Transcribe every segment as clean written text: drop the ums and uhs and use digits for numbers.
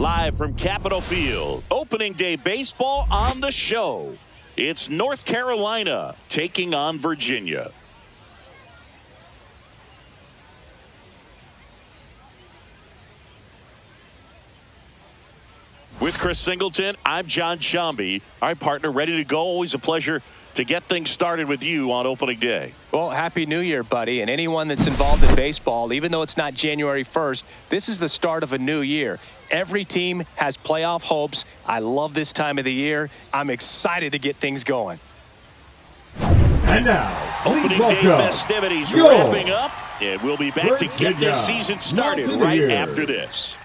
Live from Capitol Field, opening day baseball on the show. It's North Carolina taking on Virginia. With Chris Singleton, I'm John Shambi. Our partner ready to go. Always a pleasure to get things started with you on opening day. Well, Happy New Year, buddy. And anyone that's involved in baseball, even though it's not January 1st, this is the start of a new year. Every team has playoff hopes. I love this time of the year. I'm excited to get things going. And now, opening day festivities wrapping up, and we'll be back to get this season started right after this.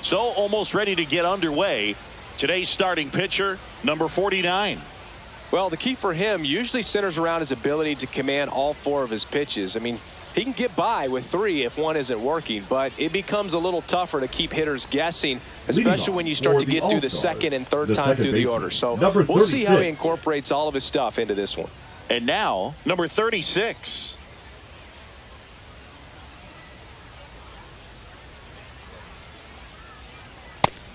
So almost ready to get underway. Today's starting pitcher, number 49. Well, the key for him usually centers around his ability to command all four of his pitches. I mean, he can get by with three if one isn't working, but it becomes a little tougher to keep hitters guessing, especially when you start to get through the second and third time through the order. So we'll see how he incorporates all of his stuff into this one. And now, number 36.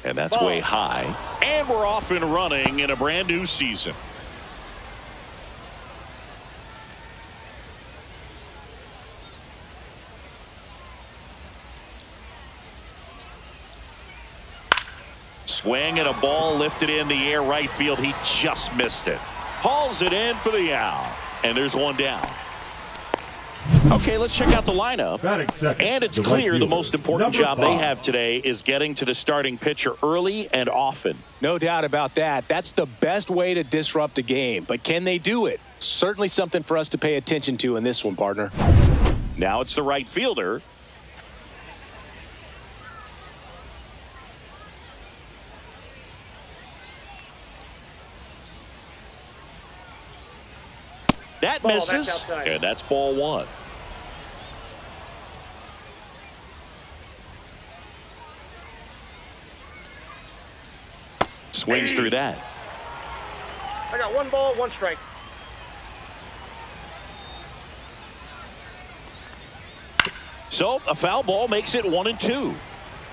And that's way high. And we're off and running in a brand new season. Swing and a ball lifted in the air right field. He just missed it. Hauls it in for the out. And there's one down. Okay, let's check out the lineup. And it's clear the most important job they have today is getting to the starting pitcher early and often. No doubt about that. That's the best way to disrupt a game. But can they do it? Certainly something for us to pay attention to in this one, partner. Now it's the right fielder. That misses, and that's ball one. Swings through that. I got one ball, one strike. So a foul ball makes it 1-2.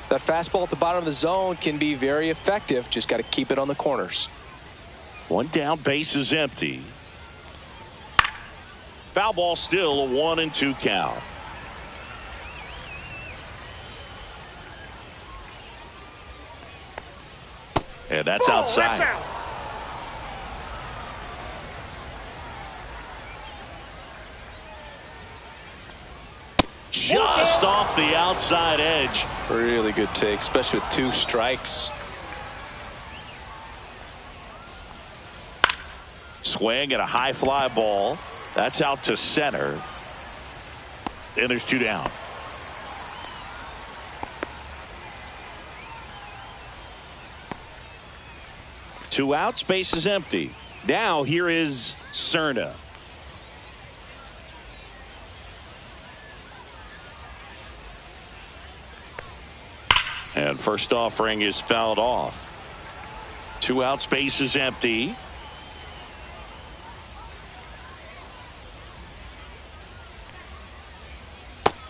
That fastball at the bottom of the zone can be very effective. Just got to keep it on the corners. One down, base is empty. Foul ball, still a 1-2 count. And that's outside. That's out. Just off the outside edge. Really good take, especially with two strikes. Swing and a high fly ball. That's out to center. And there's two down. Two outs, base is empty. Now here is Cerna. And first offering is fouled off. Two outs, base is empty.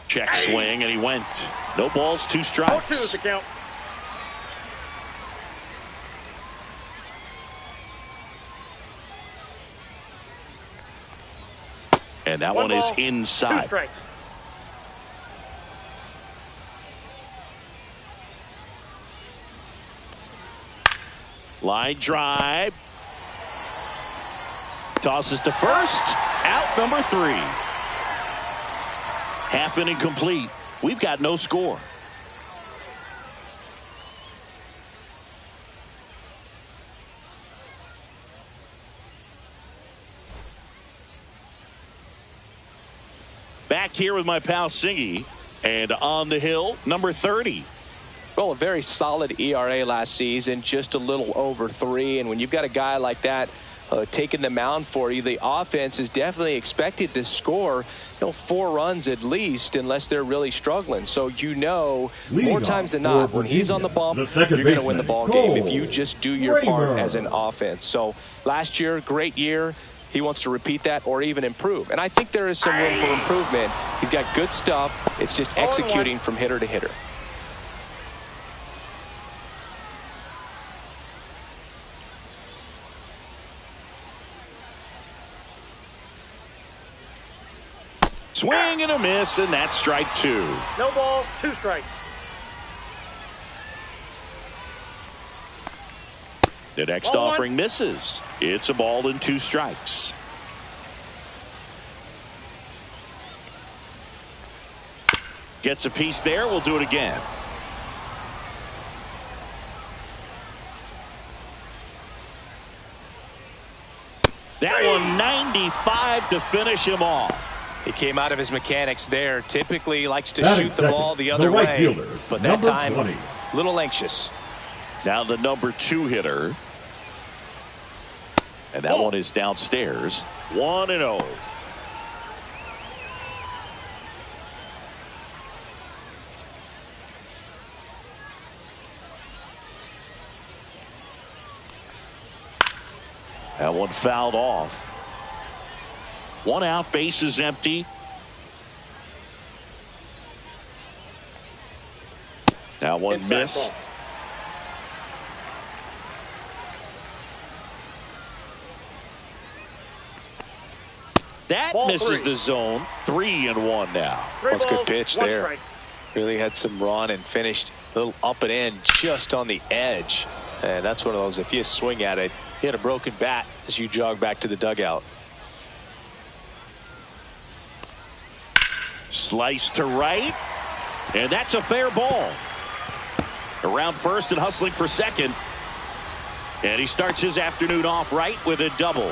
Check swing, and he went. No balls, two strikes. 0-2 is the count. And that one is inside. 2 strikes. Line drive. Tosses to first. Out number 3. Half inning complete. We've got no score. Back here with my pal Singy, and on the hill, number 30. Well, a very solid ERA last season, just a little over 3. And when you've got a guy like that taking the mound for you, the offense is definitely expected to score 4 runs at least, unless they're really struggling. So more times than not, when he's on the bump, you're going to win the ball game if you just do your part as an offense. So last year, great year. he wants to repeat that or even improve. And I think there is some room for improvement. He's got good stuff. It's just executing from hitter to hitter. Swing and a miss, and that's strike 2. No ball, 2 strikes. The next offering misses. It's a ball and 2 strikes. Gets a piece there. We'll do it again. That one 95 to finish him off. He came out of his mechanics there. Typically likes to shoot the ball the other right way. Fielder, but that time, 20. a little anxious. Now the number 2 hitter. And that one is downstairs. 1-0. That one fouled off. 1 out, base is empty. That one missed. That misses the zone. 3-1 now. That's a good pitch there. Really had some run and finished a little up and in just on the edge. And that's one of those, if you swing at it, you had a broken bat as you jog back to the dugout. Slice to right. And that's a fair ball. Around first and hustling for second. And he starts his afternoon off right with a double.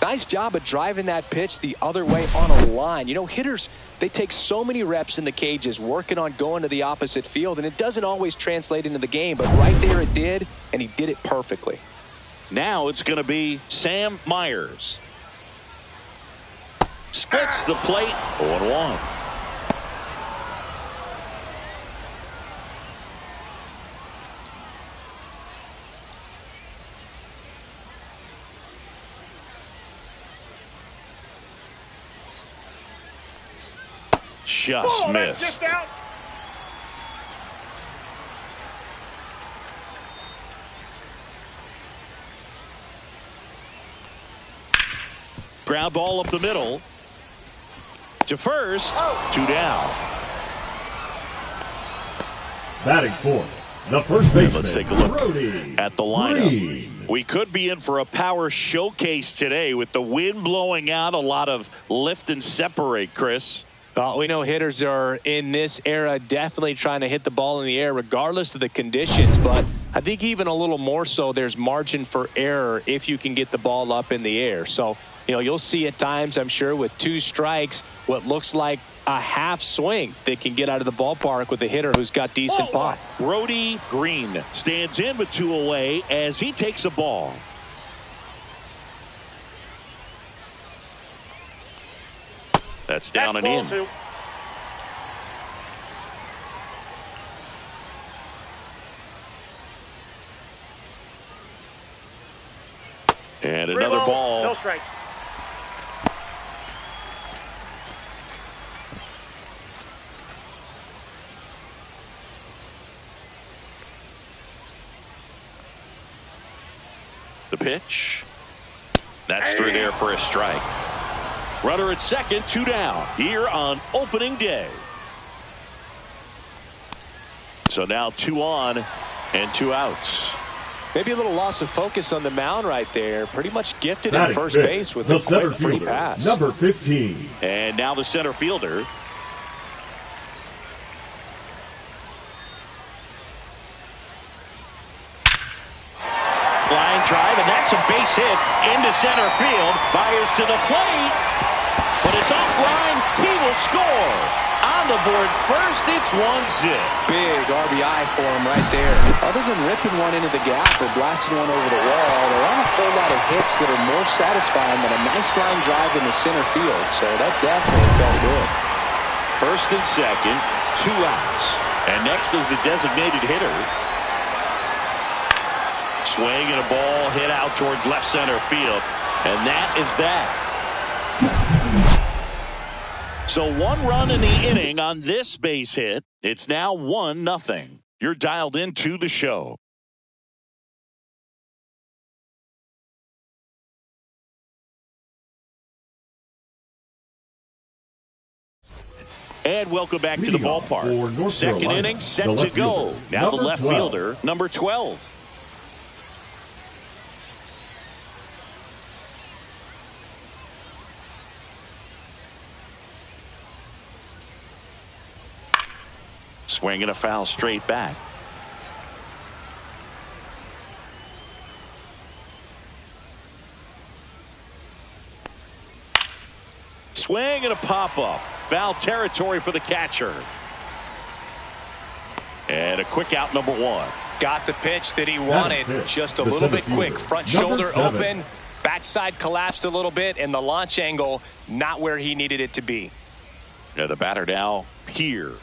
Nice job of driving that pitch the other way on a line. You know, hitters, they take so many reps in the cages working on going to the opposite field, and it doesn't always translate into the game, but right there it did, and he did it perfectly. Now it's going to be Sam Myers. Splits the plate. 0-1. Just missed. Ground ball up the middle. To first. 2 down. Batting fourth, the first baseman. Let's take a look Brody at the lineup. Green. We could be in for a power showcase today with the wind blowing out. A lot of lift and separate, Chris. Well, we know hitters are in this era definitely trying to hit the ball in the air regardless of the conditions, but I think even a little more so there's margin for error if you can get the ball up in the air. So, you know, you'll see at times, I'm sure, with 2 strikes, what looks like a half swing that can get out of the ballpark with a hitter who's got decent pop. Brody Green stands in with 2 away as he takes a ball. That's down and in. 2. And another ball. No strike. The pitch. That's through there for a strike. Runner at second, 2 down here on opening day. So now 2 on and 2 outs. Maybe a little loss of focus on the mound right there. Pretty much gifted at first base with a quick free pass. Number 15. And now the center fielder. Line drive, and that's a base hit into center field. Myers to the plate, but it's offline. He will score. On the board first, it's 1-0. Big RBI for him right there. Other than ripping one into the gap or blasting one over the wall, there aren't a whole lot of hits that are more satisfying than a nice line drive in the center field. So that definitely felt good. First and second, 2 outs. And next is the designated hitter. Swing and a ball hit out towards left center field. And that is that. So 1 run in the inning on this base hit. It's now 1-0. You're dialed into the show. And welcome back to the ballpark. Second inning set to go. Now the left fielder, number 12. Swing and a foul straight back. Swing and a pop-up. Foul territory for the catcher. And a quick out, number 1. Got the pitch that he wanted. Just a little bit quick. Front shoulder open. Backside collapsed a little bit. And the launch angle not where he needed it to be. Yeah, the batter now here.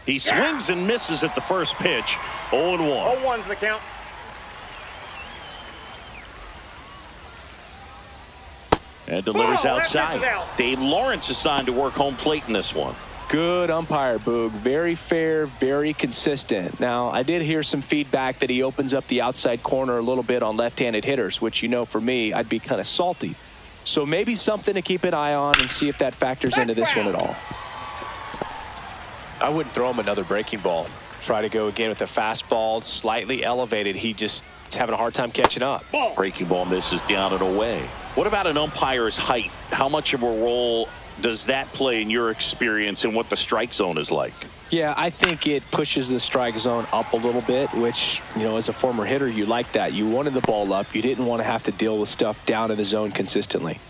He swings and misses at the first pitch. 0-1. 0-1's the count. And delivers outside. Out. Dave Lawrence assigned to work home plate in this one. Good umpire, Boog. Very fair, very consistent. Now, I did hear some feedback that he opens up the outside corner a little bit on left-handed hitters, which, you know, for me, I'd be kind of salty. So maybe something to keep an eye on and see if that factors into this one at all. I wouldn't throw him another breaking ball. Try to go again with the fastball, slightly elevated. He just is having a hard time catching up. Breaking ball misses down and away. What about an umpire's height? How much of a role does that play in your experience and what the strike zone is like? Yeah, I think it pushes the strike zone up a little bit, which, you know, as a former hitter, you like that. You wanted the ball up. You didn't want to have to deal with stuff down in the zone consistently.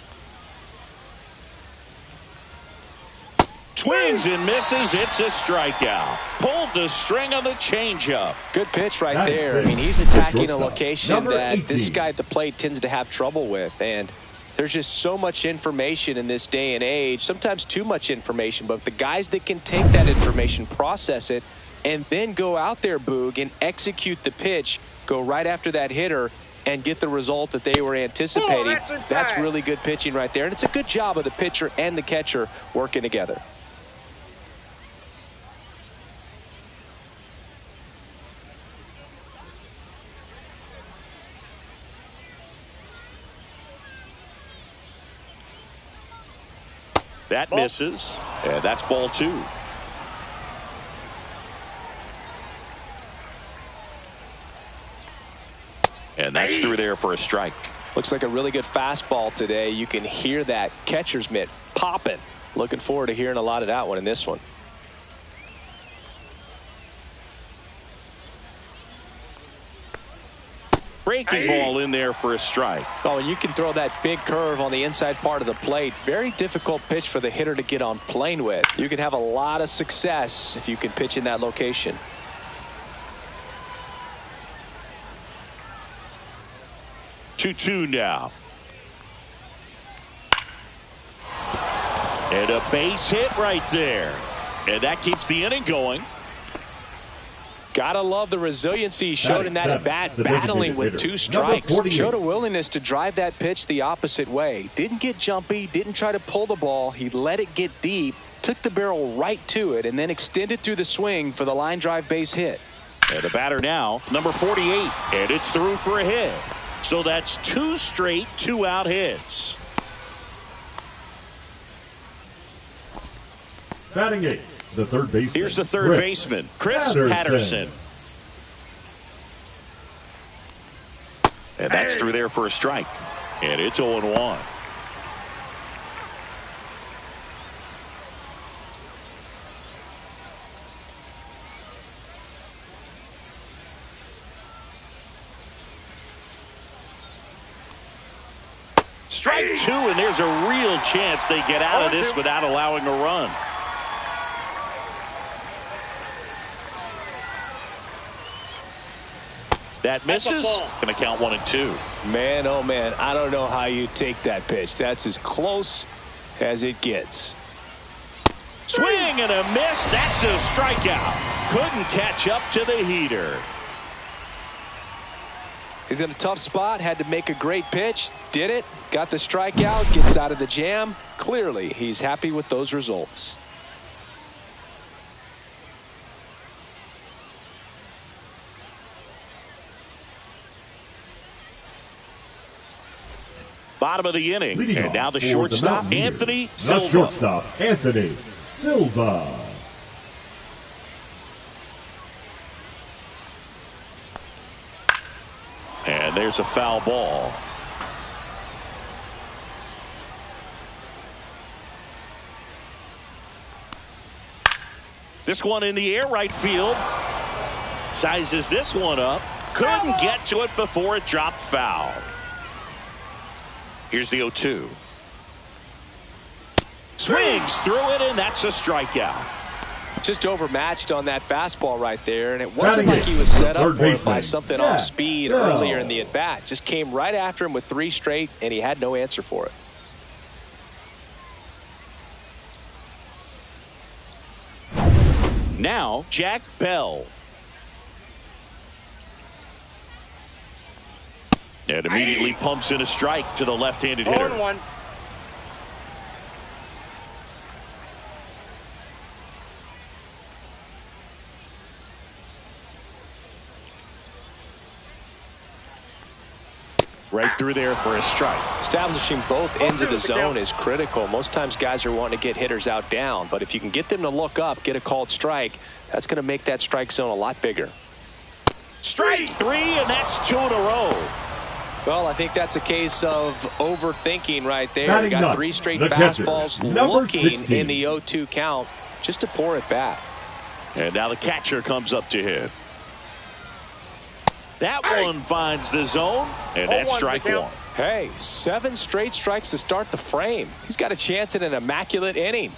Swings and misses. It's a strikeout. Pulled the string on the changeup. Good pitch right there. I mean, he's attacking a location that this guy at the plate tends to have trouble with. And there's just so much information in this day and age, sometimes too much information. But the guys that can take that information, process it, and then go out there, Boog, and execute the pitch, go right after that hitter, and get the result that they were anticipating. That's really good pitching right there. And it's a good job of the pitcher and the catcher working together. That misses, and that's ball 2. And that's through there for a strike. Looks like a really good fastball today. You can hear that catcher's mitt popping. Looking forward to hearing a lot of that one in this one. Breaking ball in there for a strike. Oh, and you can throw that big curve on the inside part of the plate. Very difficult pitch for the hitter to get on plane with. You can have a lot of success if you can pitch in that location. Two now. And a base hit right there. And that keeps the inning going. Gotta love the resiliency he showed in that at bat, battling with 2 strikes. Showed a willingness to drive that pitch the opposite way. Didn't get jumpy, didn't try to pull the ball. He let it get deep, took the barrel right to it, and then extended through the swing for the line drive base hit. And the batter now, number 48, and it's through for a hit. So that's 2 straight 2-out hits. Batting 8. The third baseman. Here's the third baseman, Chris Patterson. And that's through there for a strike. And it's 0-1. Strike 2, and there's a real chance they get out of this without allowing a run. That misses. Going to count 1 and 2. Man, oh man, I don't know how you take that pitch. That's as close as it gets. Swing and a miss. That's a strikeout. Couldn't catch up to the heater. He's in a tough spot, had to make a great pitch, did it, got the strikeout, gets out of the jam. Clearly, he's happy with those results. Bottom of the inning, Leading and now off the for shortstop, Mountaineers, Anthony the Silva. shortstop, Anthony Silva. And there's a foul ball. This one in the air, right field. Sizes this one up. Couldn't get to it before it dropped foul. Here's the 0-2. Swings through it, and that's a strikeout. Just overmatched on that fastball right there, and it wasn't like he was set up for it by something off speed earlier in the at-bat. Just came right after him with 3 straight, and he had no answer for it. Now, Jack Bell. And immediately pumps in a strike to the left-handed hitter. 0-1. Right through there for a strike. Establishing both ends of the zone is critical. Most times guys are wanting to get hitters out down, but if you can get them to look up, get a called strike, that's going to make that strike zone a lot bigger. Strike 3, and that's 2 in a row. Well, I think that's a case of overthinking right there. Batting Got up, 3 straight the catcher, fastballs number looking 16. in the 0-2 count. Just a poor at bat. And now the catcher comes up to hit. That one finds the zone, and that's 0-1's the strike count. 1. Hey, 7 straight strikes to start the frame. He's got a chance at an immaculate inning.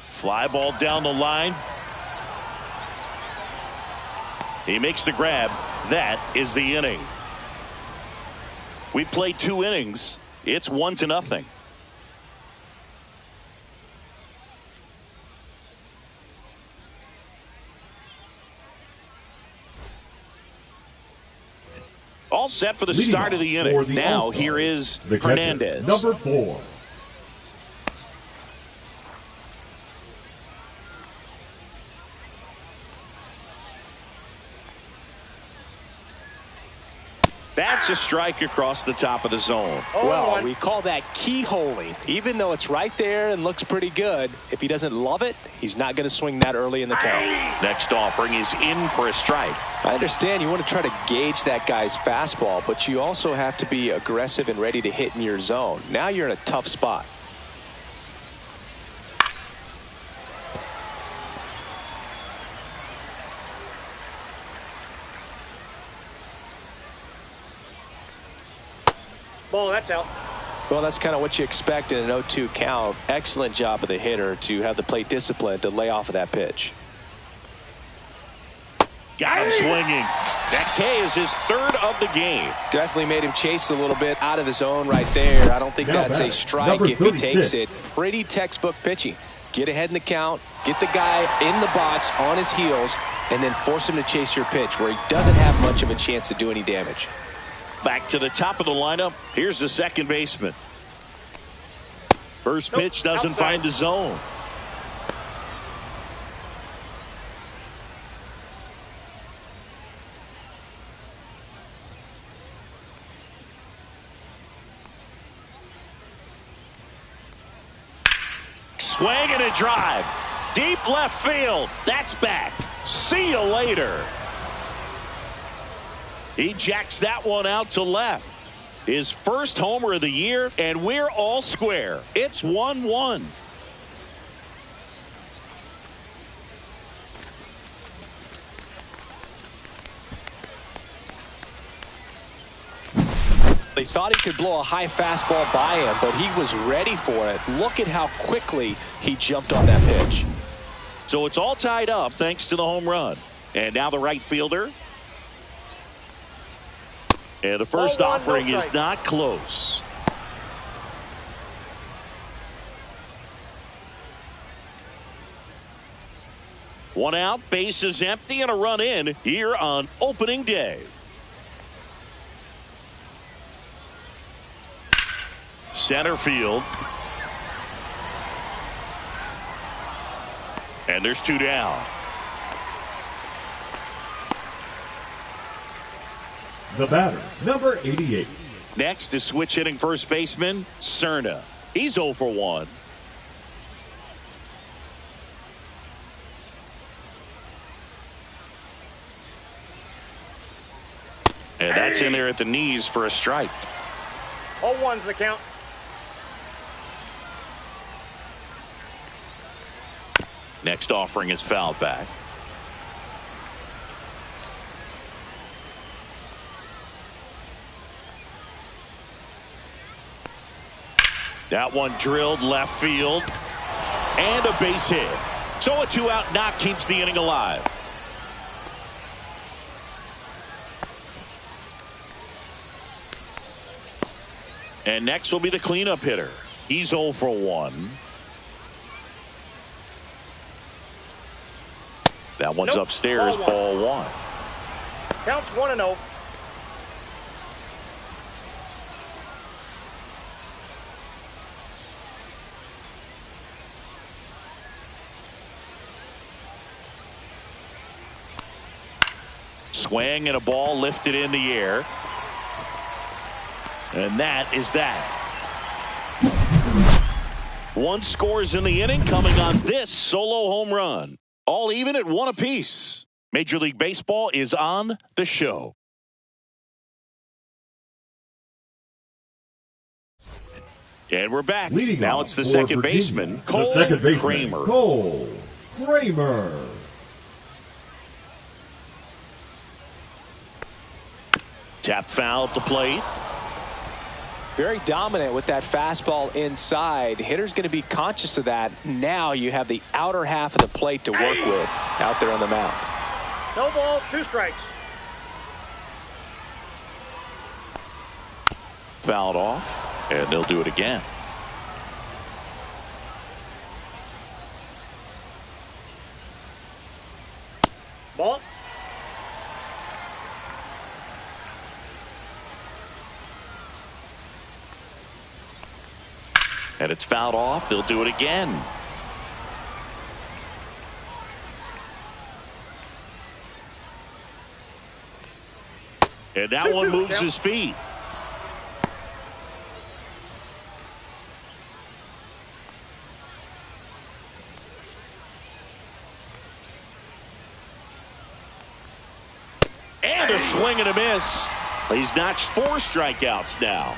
Fly ball down the line. He makes the grab. That is the inning. We played 2 innings. It's 1-0. All set for the Leading start of the off inning. for the Now All-Stars, here is the catcher, Hernandez. number 4. That's a strike across the top of the zone. Well, we call that keyholing. Even though it's right there and looks pretty good, if he doesn't love it, he's not going to swing that early in the count. Next offering is in for a strike. I understand you want to try to gauge that guy's fastball, but you also have to be aggressive and ready to hit in your zone. Now you're in a tough spot. Ball, that's out. Well, that's kind of what you expect in an 0-2 count. Excellent job of the hitter to have the plate discipline to lay off of that pitch. Got him swinging. That K is his 3rd of the game. Definitely made him chase a little bit out of the zone right there. I don't think Now that's a batting, strike number if he takes 36. it. Pretty textbook pitching. Get ahead in the count, get the guy in the box on his heels, and then force him to chase your pitch where he doesn't have much of a chance to do any damage. Back to the top of the lineup. Here's the second baseman. First pitch doesn't outside. find the zone. Swing and a drive. Deep left field. That's back. See you later. He jacks that one out to left. His first homer of the year, and we're all square. It's 1-1. They thought he could blow a high fastball by him, but he was ready for it. Look at how quickly he jumped on that pitch. So it's all tied up thanks to the home run. And now the right fielder. And the first Ball one, offering no is strike. not close. One out, base is empty, and a run in here on opening day. Center field. And there's two down. The batter, number 88. Next is switch hitting first baseman Cerna. He's 0 for 1. And that's in there at the knees for a strike. 0-1's the count. Next offering is fouled back. That one drilled left field. And a base hit. So a 2-out knock keeps the inning alive. And next will be the cleanup hitter. He's 0 for 1. That one's Nope. upstairs, ball 1. Counts 1-0. Swing and a ball lifted in the air. And that is that. One scores in the inning coming on this solo home run. All even at 1 apiece. Major League Baseball is on the show. And we're back. Leading now off it's the for second Virginia, baseman, the Cole second baseman, Kramer. Cole Kramer. Tap foul at the plate. Very dominant with that fastball inside. Hitter's going to be conscious of that. Now you have the outer half of the plate to work with out there on the mound. No ball, 2 strikes. Fouled off, and they'll do it again. Ball. And it's fouled off. They'll do it again. And that one moves his feet. And a swing and a miss. He's notched 4 strikeouts now.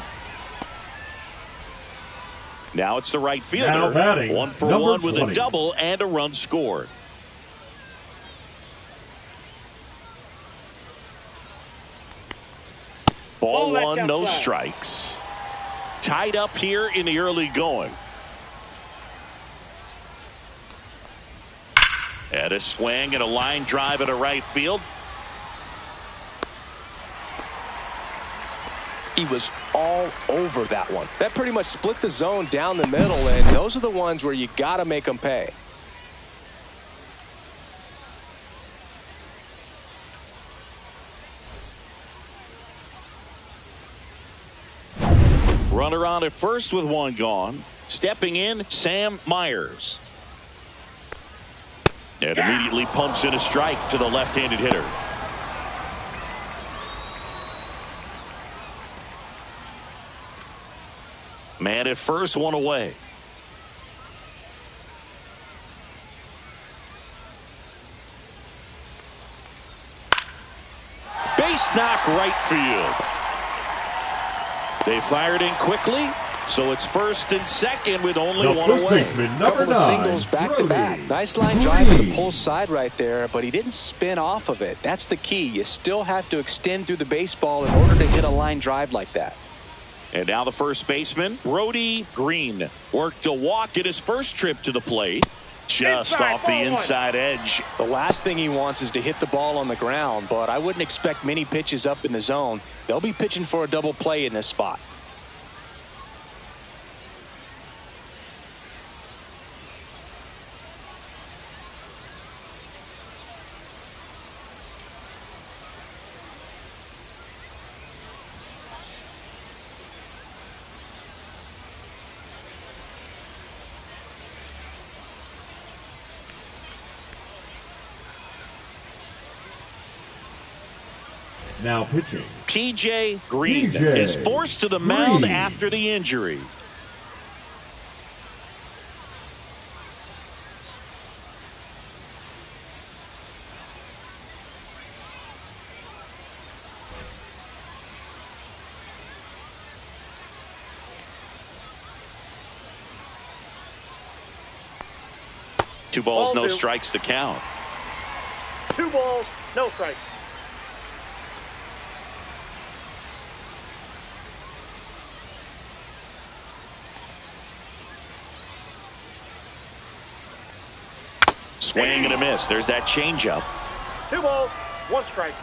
Now it's the right fielder. Now batting, 1 for number 1 with 20. a double and a run scored. Ball Ball 1, that's no outside. strikes. Tied up here in the early going. And a swing and a line drive at a right field. He was all over that one. That pretty much split the zone down the middle, and those are the ones where you got to make them pay. Runner on at first with 1 gone. Stepping in, Sam Myers. And immediately pumps in a strike to the left-handed hitter. Man at first, 1 away. Base knock right field. They fired in quickly, so it's first and second with only The 1 first away. baseman, number Couple of 9, singles back to back. Brody. Nice line drive to the Brody. pull side right there, but he didn't spin off of it. That's the key. You still have to extend through the baseball in order to hit a line drive like that. And now the first baseman, Brody Green, worked a walk at his first trip to the plate. Just Inside, off the ball one. inside edge. The last thing he wants is to hit the ball on the ground, but I wouldn't expect many pitches up in the zone. They'll be pitching for a double play in this spot. Now pitching. P.J. Green P.J. is forced to the mound Green. after the injury. Two balls, Ball no two. strikes to count. 2 balls, no strikes. Swing and a miss. There's that changeup. 2 balls, 1 strike.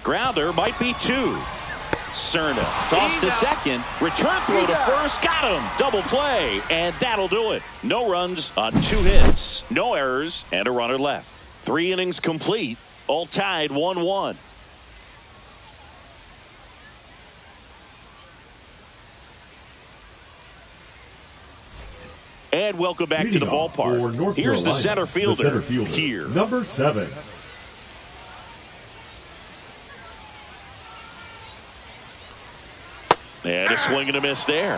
Grounder might be 2. Cerna toss to second. Return throw to first. Got him. Double play. And that'll do it. No runs on 2 hits. No errors and a runner left. 3 innings complete. All tied 1-1. And welcome back to the Leading off for ballpark. North Here's the Carolina, center fielder, fielder, here. Number 7. And a swing and a miss there.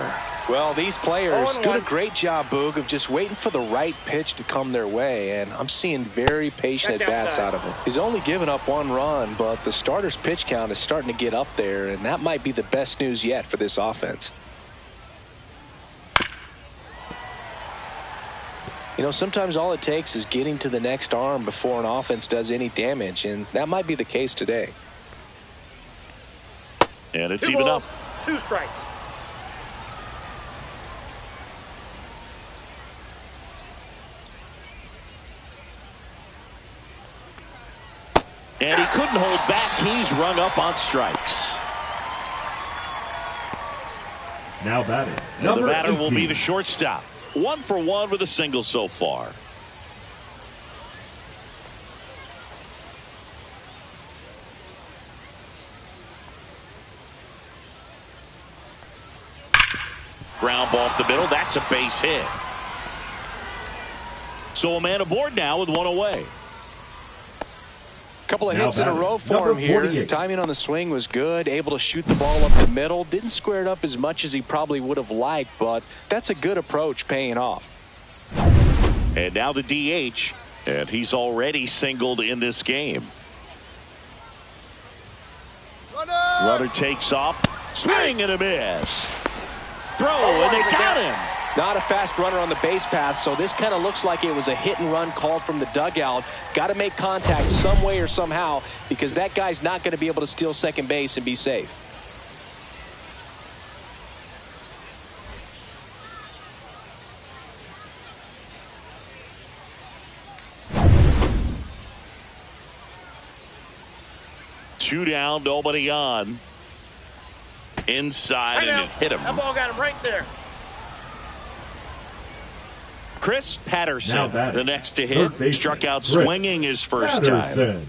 Well, these players 0-1. did a great job, Boog, of just waiting for the right pitch to come their way, and I'm seeing very patient That's at-bats outside. out of him. He's only given up 1 run, but the starter's pitch count is starting to get up there, and that might be the best news yet for this offense. You know, sometimes all it takes is getting to the next arm before an offense does any damage, and that might be the case today. And it's 2 even balls, up. 2 strikes. And he couldn't hold back. He's rung up on strikes. Now batting. And the Number batter 18. will be the shortstop. 1 for 1 with a single so far. Ground ball up the middle. That's a base hit. So a man aboard now with 1 away. Couple of Now hits in a batting, row for number him here. 48. Timing on the swing was good. Able to shoot the ball up the middle. Didn't square it up as much as he probably would have liked, but that's a good approach paying off. And now the DH. And he's already singled in this game. Runner takes off. Swing and a miss. Throw, and they got him. Not a fast runner on the base path, so this kind of looks like it was a hit and run called from the dugout. Got to make contact some way or somehow, because that guy's not going to be able to steal second base and be safe. Two down, nobody on. Inside, Right and now. it hit him. That ball got him right there. Chris Now Patterson, batting. the next to Third hit, baseman, struck out Chris swinging his first time. Patterson.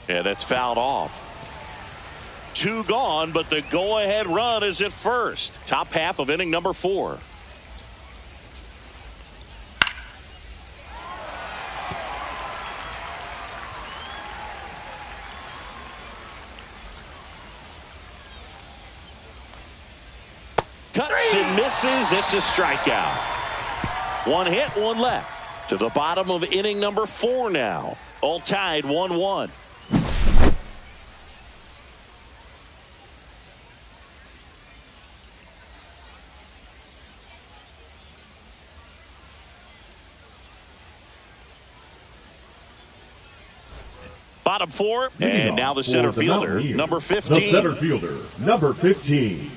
Yeah, that's fouled off. 2 gone, but the go-ahead run is at first. Top half of inning number 4. Cuts and misses. It's a strikeout. 1 hit, 1 left. To the bottom of inning number 4 now. All tied 1-1. Bottom four, Leading and off now the for center the fielder, Mountaineers, number The 15. center fielder, number 15.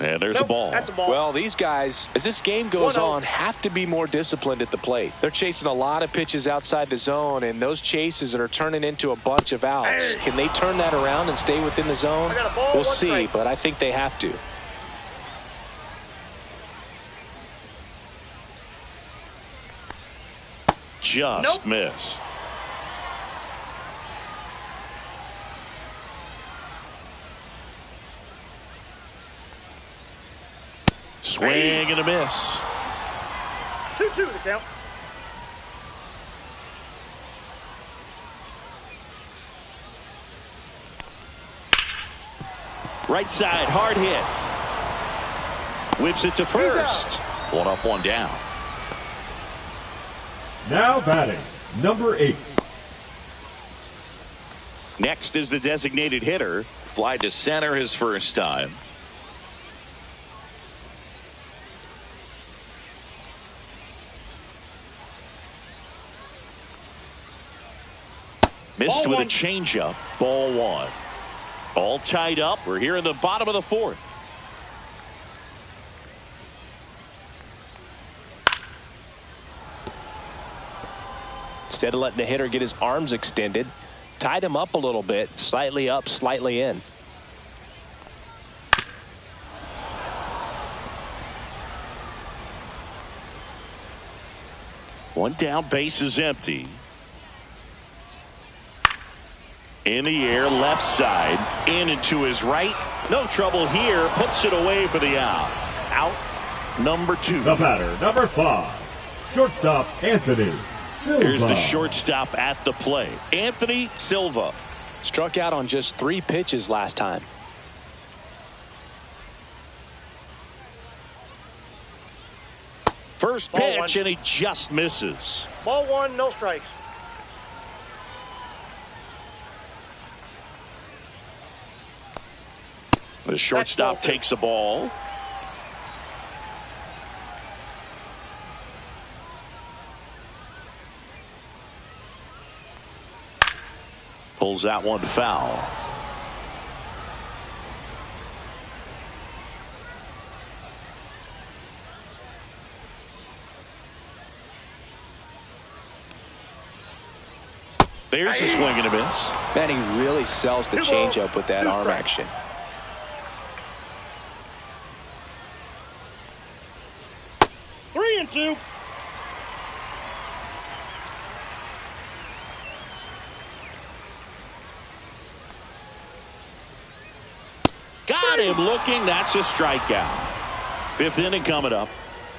And there's the ball. That's a ball. Well, these guys, as this game goes 1-0. on, have to be more disciplined at the plate. They're chasing a lot of pitches outside the zone, and those chases are turning into a bunch of outs. Hey. Can they turn that around and stay within the zone? I got a ball, We'll one see, strike. but I think they have to. Just missed. Swing and a miss. 2-2 the count. Right side, hard hit. Whips it to first. One up, one down. Now batting, number 8. Next is the designated hitter. Fly to center his first time. Missed Ball with one. a changeup. Ball one. All tied up. We're here in the bottom of the fourth. Instead of letting the hitter get his arms extended, tied him up a little bit, slightly up, slightly in. One down, base is empty. In the air, left side, in and to his right. No trouble here, puts it away for the out. Out number 2. The batter, number 5. Shortstop, Anthony Silva. Here's the shortstop at the plate, Anthony Silva. Struck out on just 3 pitches last time. First Ball pitch, one. and he just misses. Ball 1, no strikes. The shortstop That's ball 2. takes the ball. Pulls that one foul. There's a swing and a miss. Man, he really sells the 2 changeup with that 2 arm strikes. action. Three and 2. Got him looking. That's a strikeout. 5th inning coming up.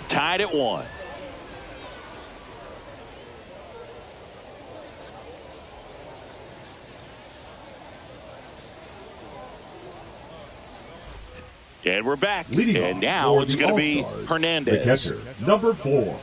Tied at 1. And we're back. Leading And off now for it's the going to be All-Stars, Hernandez. The catcher, number 4.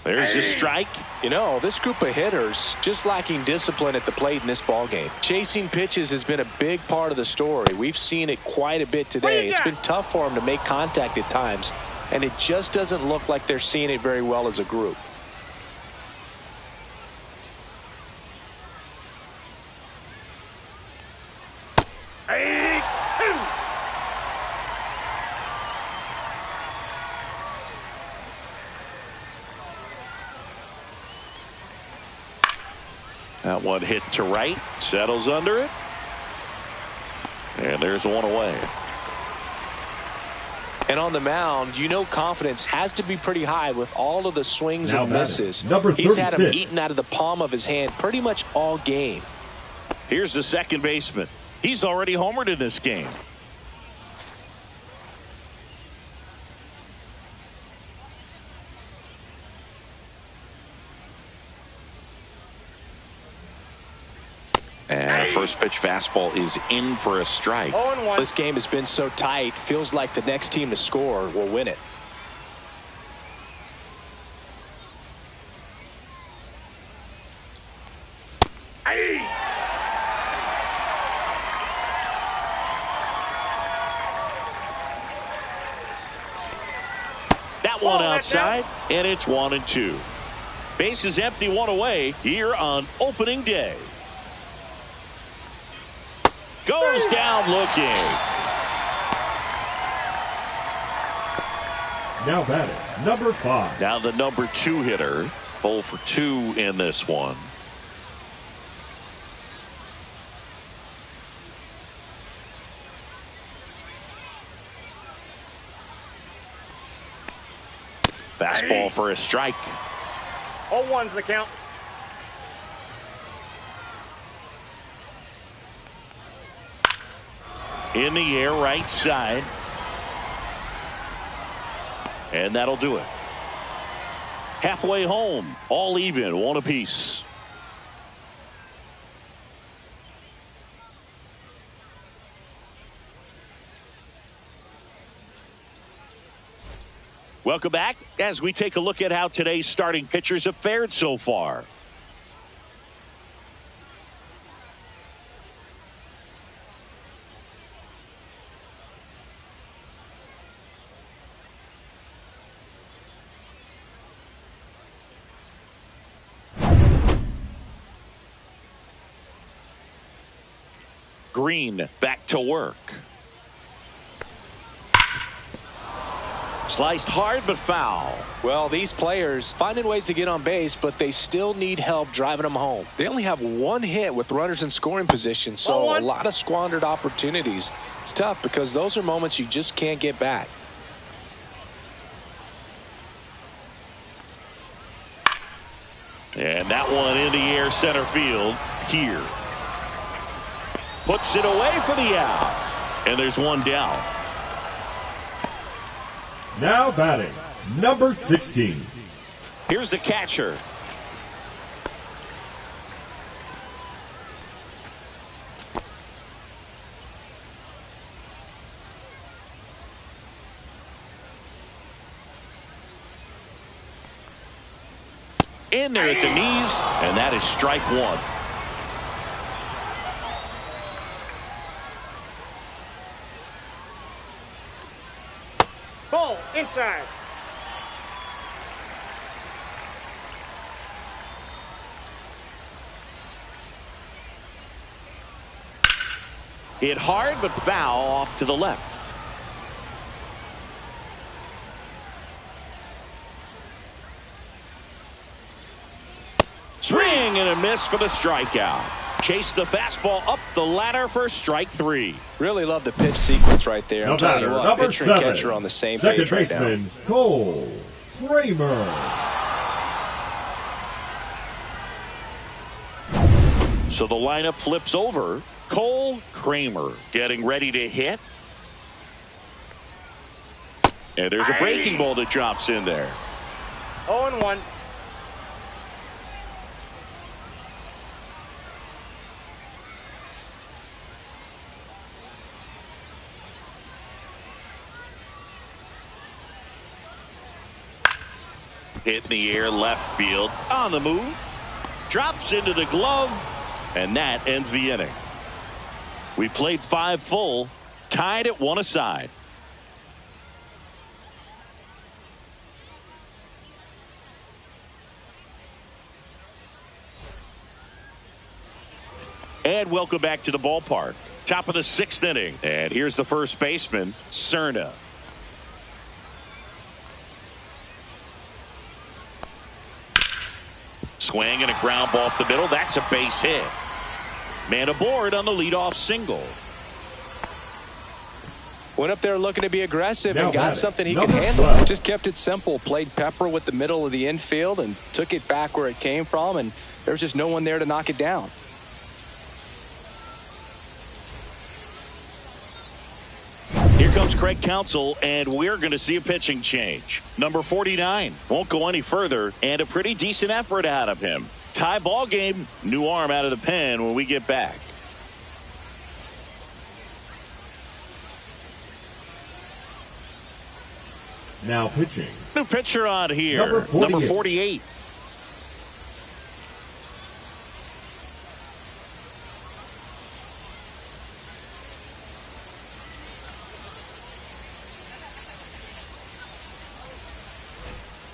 There's the strike. You know, this group of hitters just lacking discipline at the plate in this ballgame. Chasing pitches has been a big part of the story. We've seen it quite a bit today. It's been tough for them to make contact at times, and it just doesn't look like they're seeing it very well as a group. Hey, 2. That one hit to right. Settles under it. And there's one away. And on the mound, you know confidence has to be pretty high with all of the swings Now and batting, misses. number He's had them 36. eaten out of the palm of his hand pretty much all game. Here's the second baseman. He's already homered in this game. And first pitch fastball is in for a strike. 0-1. This game has been so tight, feels like the next team to score will win it. Hey. that one outside, and it's 1-2. Bases empty, one away here on opening day. Goes down looking. Now batting, number 5. Now the number 2 hitter. 0 for 2 in this one. Fastball for a strike. 0-1's the count. In the air, right side. And that'll do it. Halfway home, all even, 1 apiece. Welcome back as we take a look at how today's starting pitchers have fared so far. Green back to work. Sliced hard but foul. Well, these players finding ways to get on base, but they still need help driving them home. They only have 1 hit with runners in scoring position, so a lot of squandered opportunities. It's tough because those are moments you just can't get back. And that one in the air, center field here. Puts it away for the out. And there's 1 down. Now batting, number 16. Here's the catcher. In there at the knees, and that is strike 1. Ball inside. Hit hard but foul off to the left. Swing and a miss for the strikeout. Chase the fastball up the ladder for strike 3. Really love the pitch sequence right there. I'm telling you what, number pitcher 7. and catcher on the same Second page right now. baseman, Cole Kramer. So the lineup flips over. Cole Kramer getting ready to hit. And there's a breaking ball that drops in there. 0-1. Hit in the air, left field, on the move. Drops into the glove, and that ends the inning. We played 5 full, tied at 1 aside. And welcome back to the ballpark. Top of the 6th inning. And here's the first baseman, Cerna. Swing and a ground ball up the middle. That's a base hit. Man aboard on the leadoff single. Went up there looking to be aggressive Now and got batting, something he number could handle. 12. Just kept it simple. Played pepper with the middle of the infield and took it back where it came from, and there was just no one there to knock it down. Here comes Craig Counsell, and we're going to see a pitching change. Number 49 won't go any further, and a pretty decent effort out of him. Tie ball game, new arm out of the pen when we get back. Now pitching, New pitcher on here, Number 48. 48.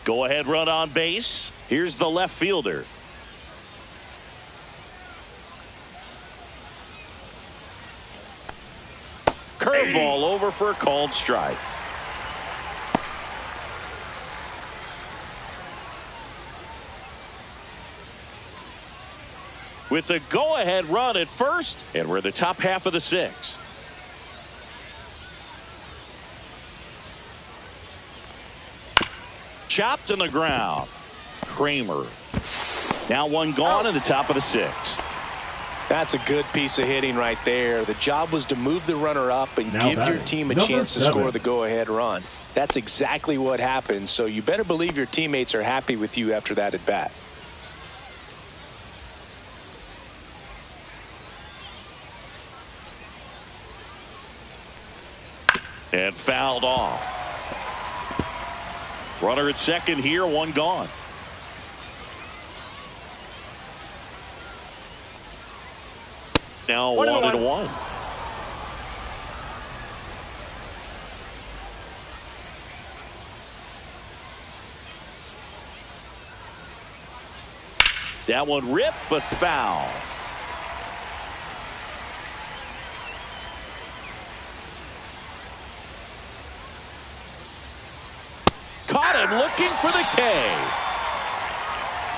Go ahead run on base. Here's the left fielder. Curveball over for a called strike. With the go-ahead run at first, and we're the top half of the sixth. Chopped on the ground. Kramer. Now one gone in the top of the sixth. That's a good piece of hitting right there. The job was to move the runner up and give your team a chance to score the go-ahead run. That's exactly what happened, so you better believe your teammates are happy with you after that at bat. And fouled off. Runner at second here, one gone. Now 1-1. That one ripped, but foul. Caught him looking for the K.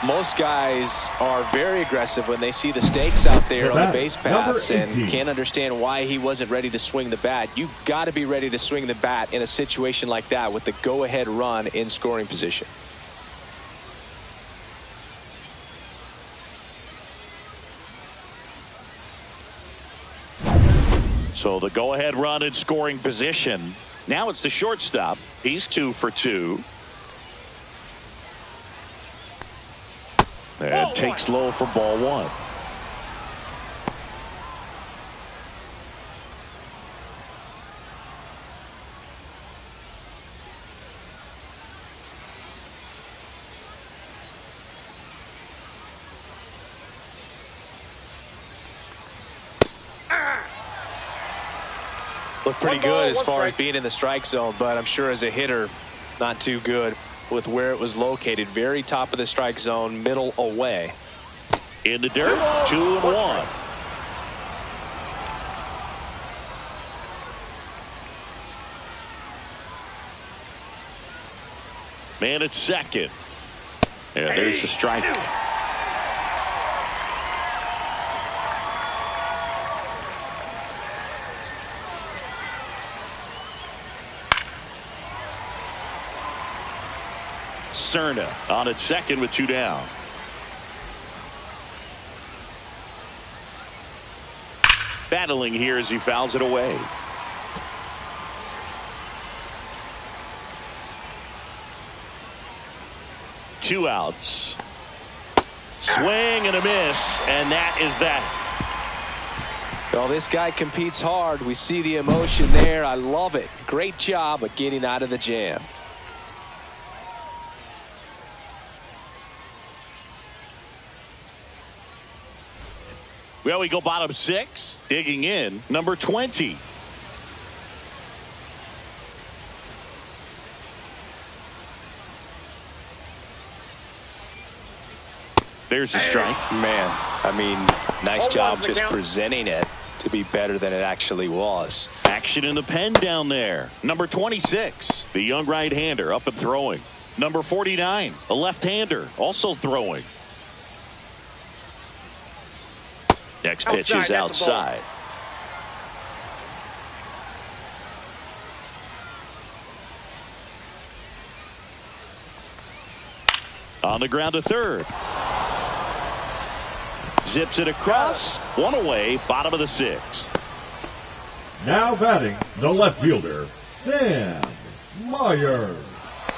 Most guys are very aggressive when they see the stakes out there on the base paths and can't understand why he wasn't ready to swing the bat. You've got to be ready to swing the bat in a situation like that with the go-ahead run in scoring position. So the go-ahead run in scoring position. Now it's the shortstop. He's 2 for 2. And takes low for ball one. Looked pretty good as far as being in the strike zone, but I'm sure as a hitter, not too good with where it was located. Very top of the strike zone, middle away. In the dirt, 2-1. Man at second. And there's the strike. Cerna on at second with 2 down. Battling here as he fouls it away. Two outs. Swing and a miss, and that is that. Well, this guy competes hard. We see the emotion there. I love it. Great job of getting out of the jam. Well, we go bottom 6, digging in, number 20. There's a strike. Man, I mean, nice job just presenting it to be better than it actually was. Action in the pen down there. Number 26, the young right-hander up and throwing. Number 49, a left-hander also throwing. Next pitch is outside. On the ground to third. Zips it across. One away, bottom of the 6th. Now batting, the left fielder, Sam Myers.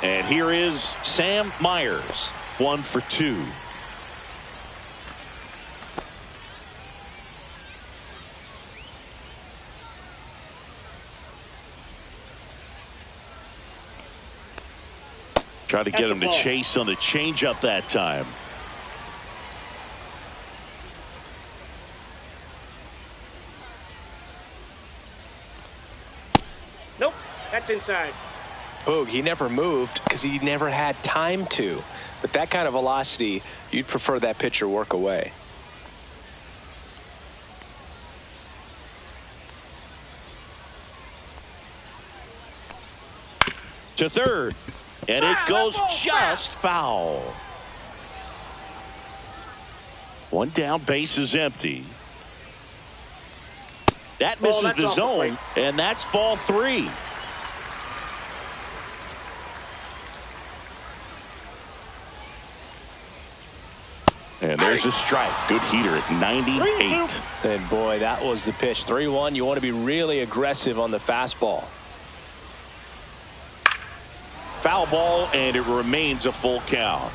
And here is Sam Myers, 1 for 2. Try to get him to chase on the changeup that time. Nope, that's inside. Boog, he never moved because he never had time to. But that kind of velocity, you'd prefer that pitcher work away. To third, and it goes just foul. One down, base is empty. That misses the zone, and that's ball 3. And there's a strike. Good heater at 98. And boy, that was the pitch. 3-1. You want to be really aggressive on the fastball. Foul ball, and it remains a full count.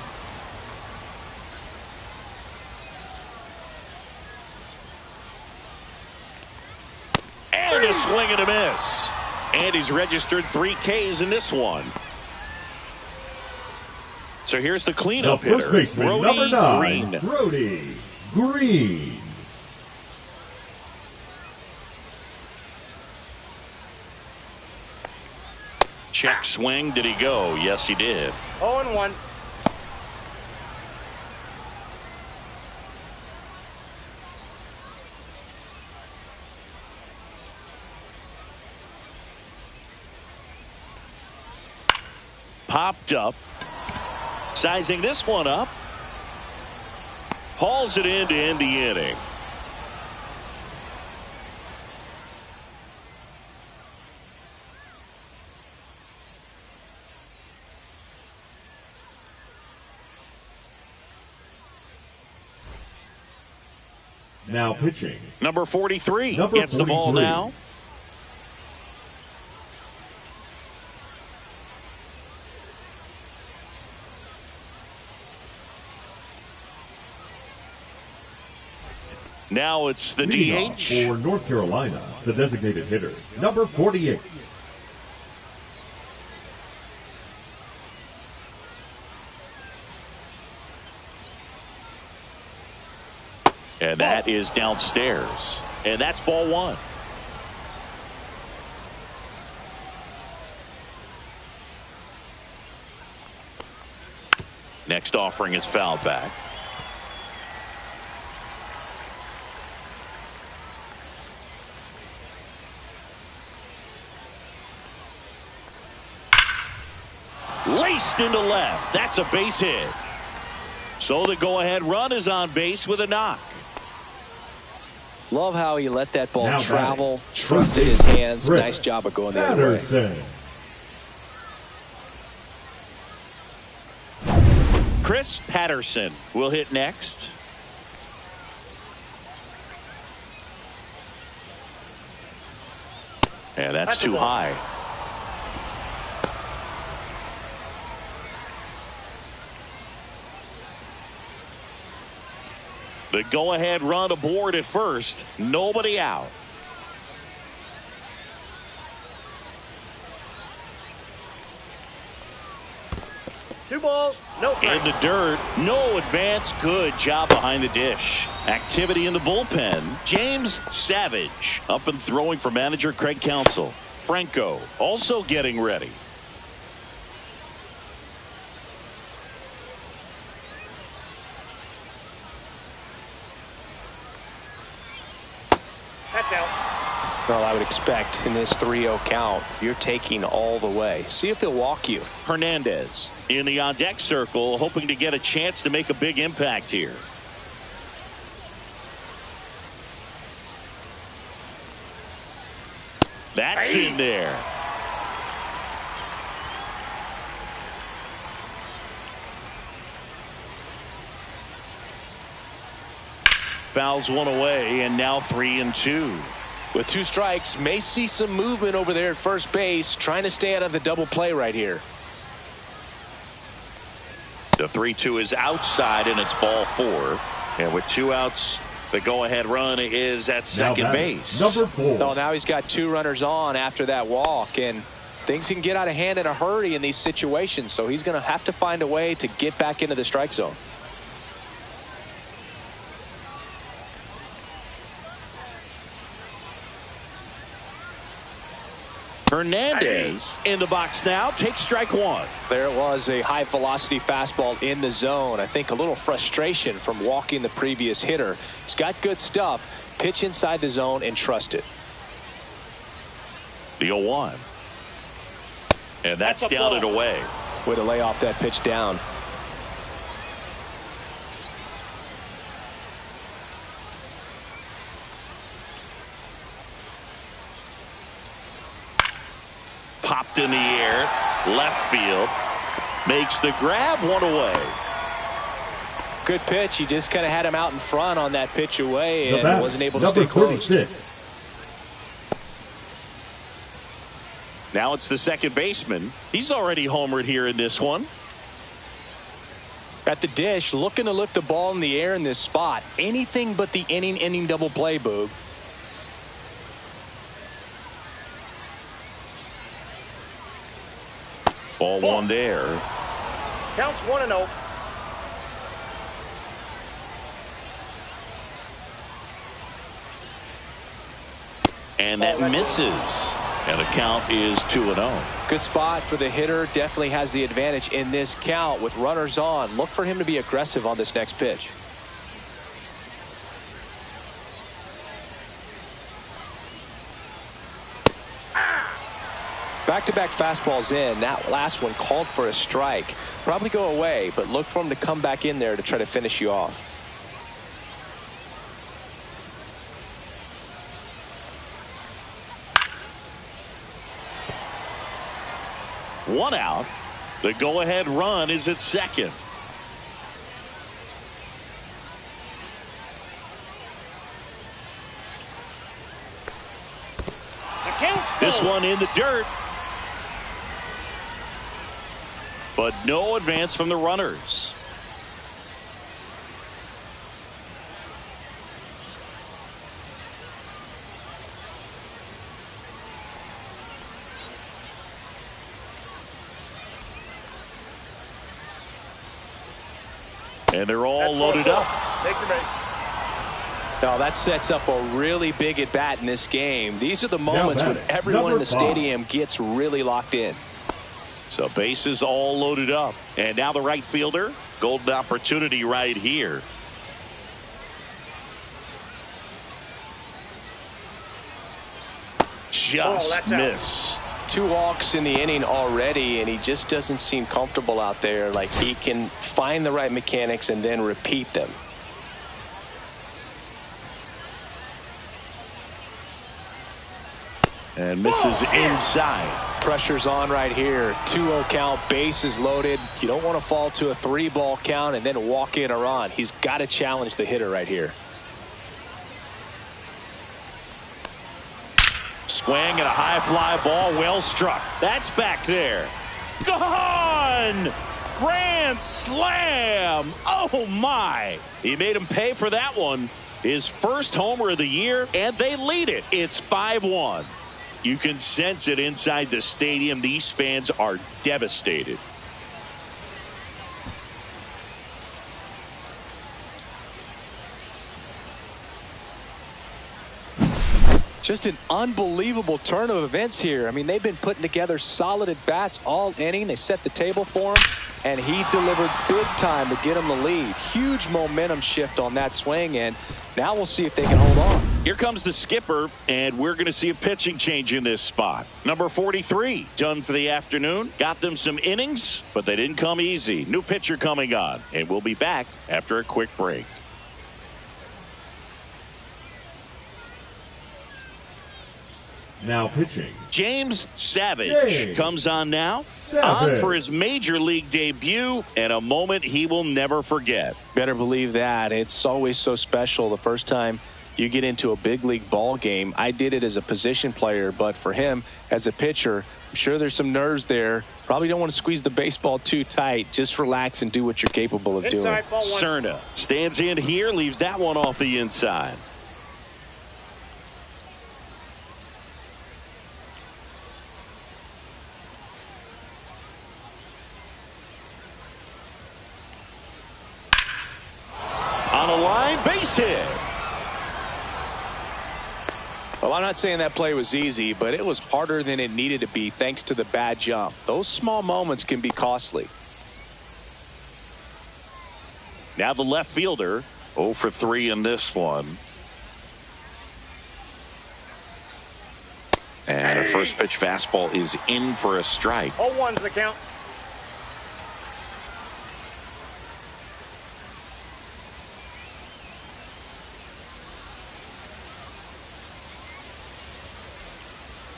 And a swing and a miss. And he's registered 3 Ks in this one. So here's the cleanup hitter, number 9, Brody Green. Check swing. Did he go? Yes, he did. 0-1. Popped up. Sizing this one up. Hauls it in to end the inning. Now pitching. Number 43 Number gets 43. the ball now. Now it's the Leading DH. for North Carolina, the designated hitter, number 48. And that is downstairs. And that's ball 1. Next offering is fouled back. Laced into left. That's a base hit. So the go-ahead run is on base with a knock. Love how he let that ball Now travel, batting, trusted his hands. Chris Nice job of going the other way. Patterson. Chris Patterson will hit next. And that's too high. The go-ahead run aboard at first. Nobody out. Two balls, no strike. In the dirt, no advance. Good job behind the dish. Activity in the bullpen. James Savage up and throwing for manager Craig Counsell. Franco also getting ready. That's out. Well, I would expect in this 3-0 count, you're taking all the way. See if he'll walk you. Hernandez in the on-deck circle, hoping to get a chance to make a big impact here. That's in there. Fouls one away, and now 3-2. With 2 strikes, may see some movement over there at first base, trying to stay out of the double play right here. The 3-2 is outside, and it's ball 4. And with 2 outs, the go-ahead run is at second base. Number 4. Oh, now he's got 2 runners on after that walk, and things can get out of hand in a hurry in these situations, so he's going to have to find a way to get back into the strike zone. Hernandez in the box now. Takes strike one. There was a high velocity fastball in the zone. I think a little frustration from walking the previous hitter. He's got good stuff. Pitch inside the zone and trust it. The 0-1. And that's down and away. Way to lay off that pitch down. Popped in the air. Left field. Makes the grab, one away. Good pitch. He just kind of had him out in front on that pitch away and batter, wasn't able to stay close. 36. Now it's the second baseman. He's already homered here in this one. At the dish, looking to lift the ball in the air in this spot. Anything but the inning double play, Boog. Ball one there. Counts 1-0. And that misses. And the count is 2-0. Good spot for the hitter. Definitely has the advantage in this count with runners on. Look for him to be aggressive on this next pitch. Back-to-back fastballs in. That last one called for a strike. Probably go away, but look for him to come back in there to try to finish you off. One out. The go-ahead run is at second. This one in the dirt. But no advance from the runners. And they're all loaded up. Take the break. Now that sets up a really big at bat in this game. These are the moments when everyone in the stadium gets really locked in. So bases all loaded up. And now the right fielder. Golden opportunity right here. Just missed. 2 walks in the inning already, and he just doesn't seem comfortable out there. Like he can find the right mechanics and then repeat them. And misses inside. Pressure's on right here. 2-0 count, bases loaded. You don't want to fall to a 3-ball count and then walk in or on. He's got to challenge the hitter right here. Swing and a high fly ball, well struck. That's back there. Gone! Grand slam! Oh my! He made him pay for that one. His first homer of the year, and they lead it. It's 5-1. You can sense it inside the stadium. These fans are devastated. Just an unbelievable turn of events here. I mean, they've been putting together solid at-bats all inning. They set the table for him, and he delivered big time to get him the lead. Huge momentum shift on that swing, and now we'll see if they can hold on. Here comes the skipper, and we're going to see a pitching change in this spot. Number 43, done for the afternoon. Got them some innings, but they didn't come easy. New pitcher coming on, and we'll be back after a quick break. Now pitching. James Savage comes on now. On for his major league debut and a moment he will never forget. Better believe that. It's always so special the first time you get into a big league ball game. I did it as a position player, but for him as a pitcher, I'm sure there's some nerves there. Probably don't want to squeeze the baseball too tight. Just relax and do what you're capable of doing. Cerna stands in here, leaves that one off the inside. On a line, base hit. Well, Well, I'm not saying that play was easy, but it was harder than it needed to be thanks to the bad jump. Those small moments can be costly. Now the left fielder, 0 for 3 in this one. And a first pitch fastball is in for a strike. 0-1's the count.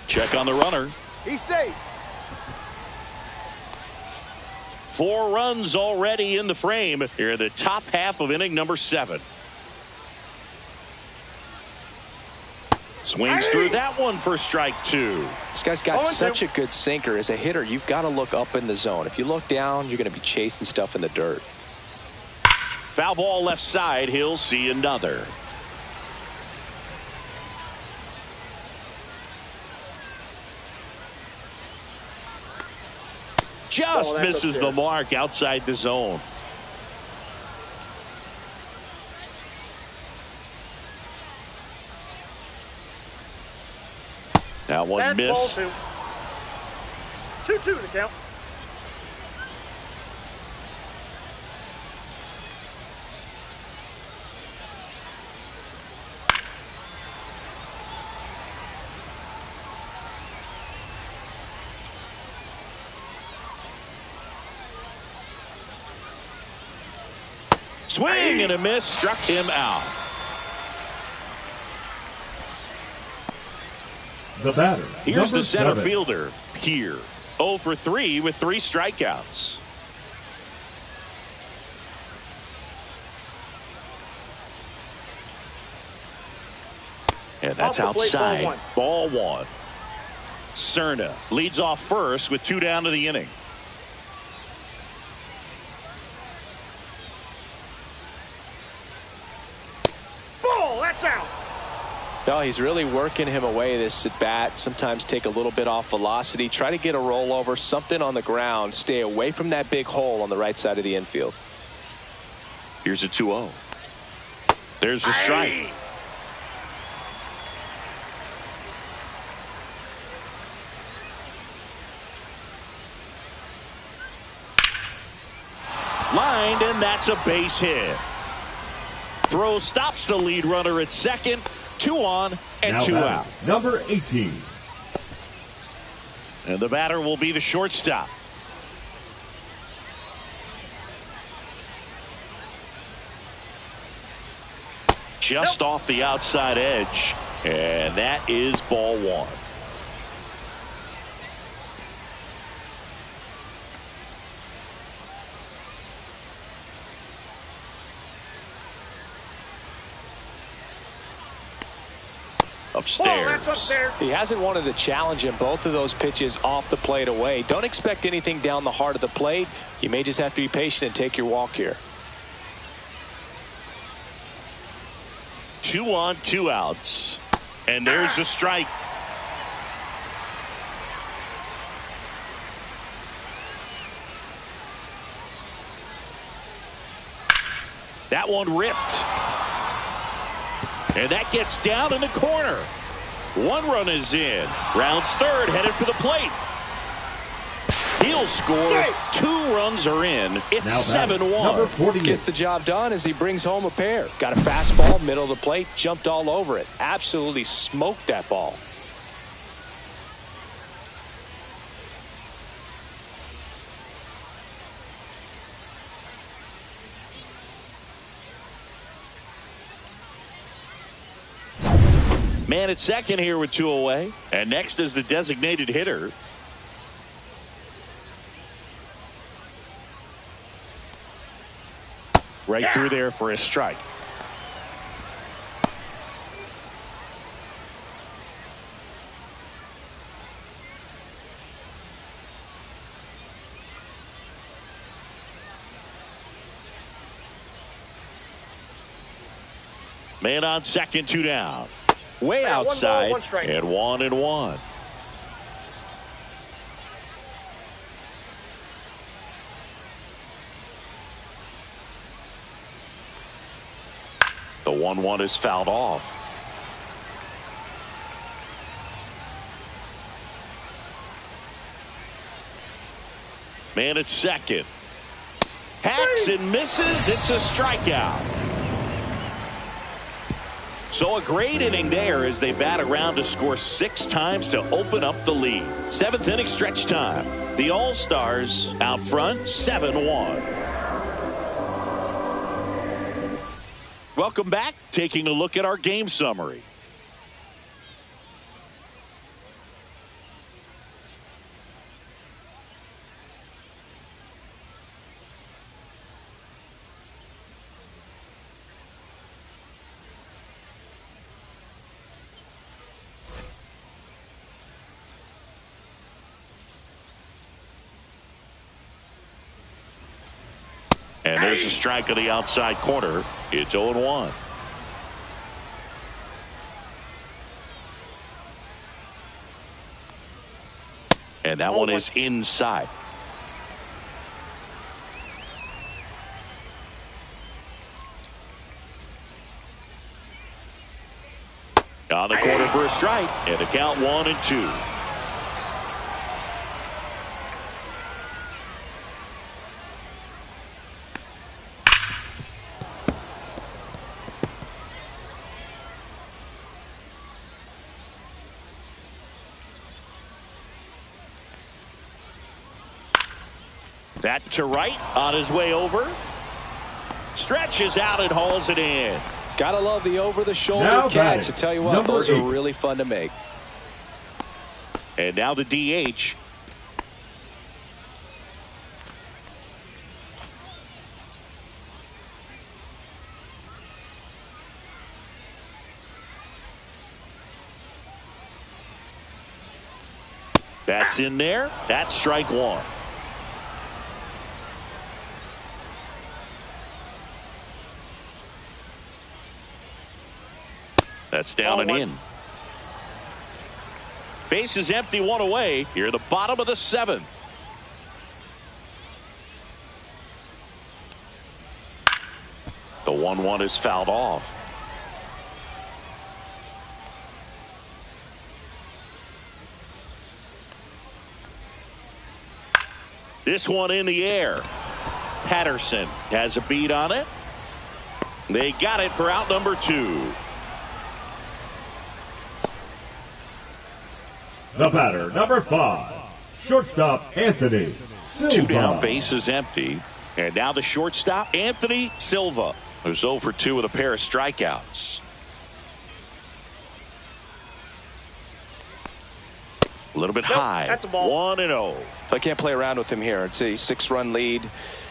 Check on the runner. He's safe. 4 runs already in the frame here in the top half of inning number 7. Swings through that one for strike 2. This guy's got such a good sinker. As a hitter, you've got to look up in the zone. If you look down, you're going to be chasing stuff in the dirt. Foul ball left side. He'll see another. Just misses the mark outside the zone. That one missed. 2-2 the count. Swing and a miss, struck him out. The batter. Here's the center 7. fielder, Pierre. 0 for 3 with 3 strikeouts. And that's outside. Ball 1. Cerna leads off first with 2 down to the inning. No, he's really working him away this at bat. Sometimes take a little bit off velocity. Try to get a rollover, something on the ground. Stay away from that big hole on the right side of the infield. Here's a 2-0. There's the strike. Lined, and that's a base hit. Throw stops the lead runner at second. 2 on and 2 out. Number 18. And the batter will be the shortstop. Just off the outside edge. And that is ball 1. Upstairs. He hasn't wanted to challenge him. Both of those pitches off the plate away. Don't expect anything down the heart of the plate. You may just have to be patient and take your walk here. 2 on, 2 outs. And there's a strike. That one ripped. And that gets down in the corner. 1 run is in. Rounds third, headed for the plate. He'll score. 2 runs are in. It's 7-1. Gets the job done as he brings home a pair. Got a fastball, middle of the plate, jumped all over it. Absolutely smoked that ball. Man at second here with 2 away. And next is the designated hitter. Right through there for a strike. Man on second, 2 down. Way outside, 1 ball, 1 and 1-1. The 1-1 is fouled off. Man at second. Hacks and misses. It's a strikeout. So a great inning there as they bat around to score 6 times to open up the lead. 7th inning stretch time. The All-Stars out front 7-1. Welcome back. Taking a look at our game summary. And there's a strike on the outside corner. It's 0-1. And that one is inside. On the corner for a strike. And a count 1-2. That to right on his way over. Stretches out and hauls it in. Gotta love the over-the-shoulder catch. To tell you what, those are really fun to make. And now the DH. That's in there. That's strike 1. That's down and in. Base is empty, 1 away. Here, the bottom of the 7th. The 1-1 is fouled off. This one in the air. Patterson has a beat on it. They got it for out number 2. The batter, number 5, shortstop Anthony Silva. 2 down, base is empty. And now the shortstop, Anthony Silva, who's 0 for 2 with a pair of strikeouts. A little bit high. That's a ball. 1-0. I can't play around with him here. It's a 6-run lead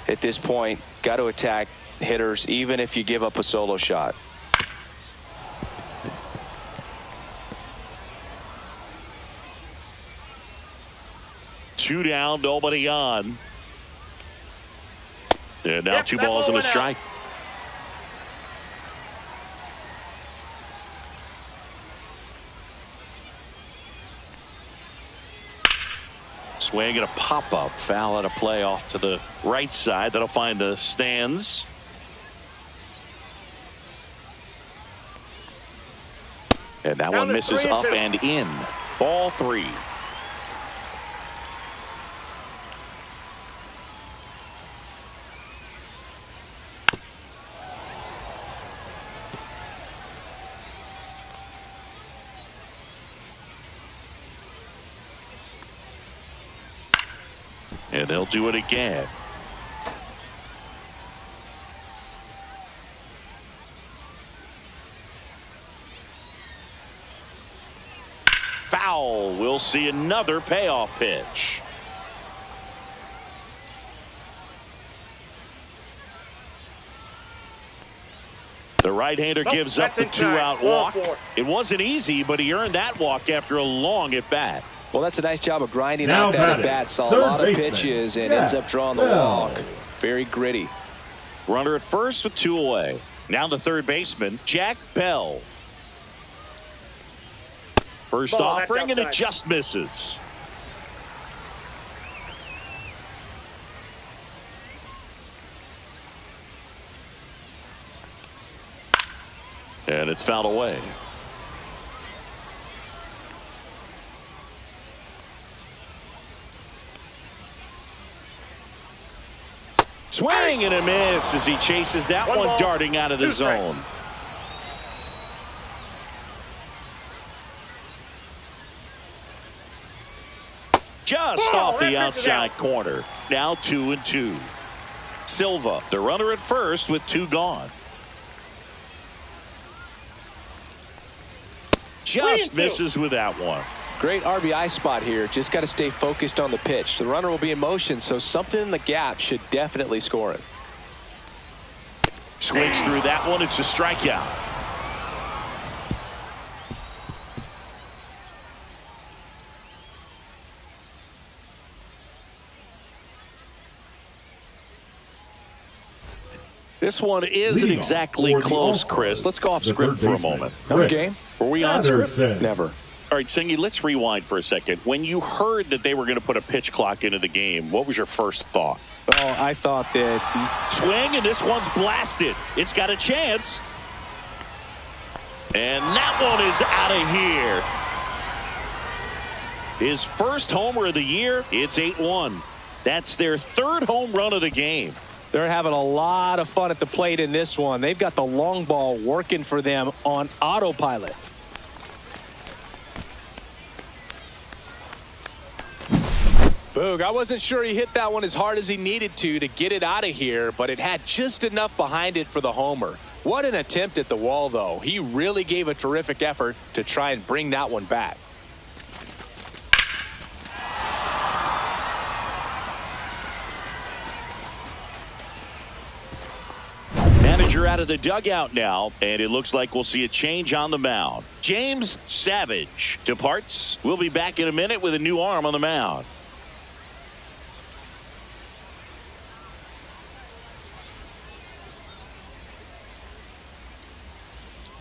at this point. Got to attack hitters, even if you give up a solo shot. Two down, nobody on. And now 2 balls and a strike. Swing and a pop-up. Foul at a play off to the right side. That'll find the stands. And that one misses up and in. Ball 3. And they'll do it again. Foul. We'll see another payoff pitch. The right-hander gives up the 2-out walk. It wasn't easy, but he earned that walk after a long at-bat. Well, that's a nice job of grinding out that at-bat. Saw a lot of pitches and ends up drawing the walk. Very gritty. Runner at first with 2 away. Now the third baseman, Jack Bell. First offering, and it just misses. And it's fouled away. Swing and a miss as he chases that one ball, darting out of the zone. Just off the outside corner. Now 2-2. Silva, the runner at first with 2 gone. Just misses with that one. Great RBI spot here. Just got to stay focused on the pitch. The runner will be in motion, so something in the gap should definitely score it. Swings through that one. It's a strikeout. This one isn't exactly close, Chris. Let's go off script for a moment. Okay. Were we on script? Never. All right, Singy, let's rewind for a second. When you heard that they were going to put a pitch clock into the game, what was your first thought? Oh, I thought that swing, and this one's blasted. It's got a chance. And that one is out of here. His first homer of the year, it's 8-1. That's their 3rd home run of the game. They're having a lot of fun at the plate in this one. They've got the long ball working for them on autopilot. Boog, I wasn't sure he hit that one as hard as he needed to get it out of here, but it had just enough behind it for the homer. What an attempt at the wall, though. He really gave a terrific effort to try and bring that one back. Manager out of the dugout now, and it looks like we'll see a change on the mound. James Savage departs. We'll be back in a minute with a new arm on the mound.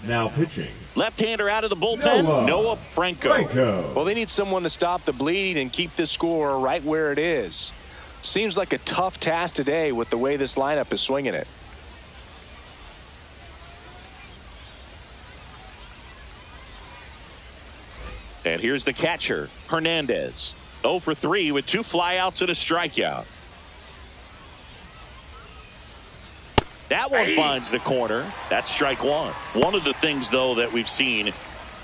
Now pitching. Left-hander out of the bullpen, Noah Franco. Well, they need someone to stop the bleeding and keep the score right where it is. Seems like a tough task today with the way this lineup is swinging it. And here's the catcher, Hernandez. 0 for 3 with 2 flyouts and a strikeout. That one finds the corner. That's strike 1. One of the things, though, that we've seen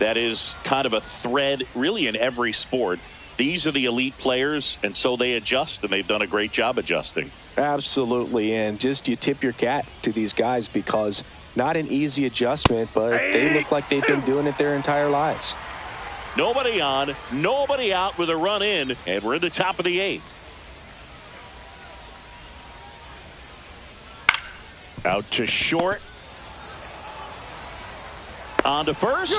that is kind of a thread really in every sport. These are the elite players, and so they adjust, and they've done a great job adjusting. Absolutely, and just you tip your cap to these guys because not an easy adjustment, but they look like they've been doing it their entire lives. Nobody on, nobody out with a run in, and we're in the top of the 8th. Out to short. On to first.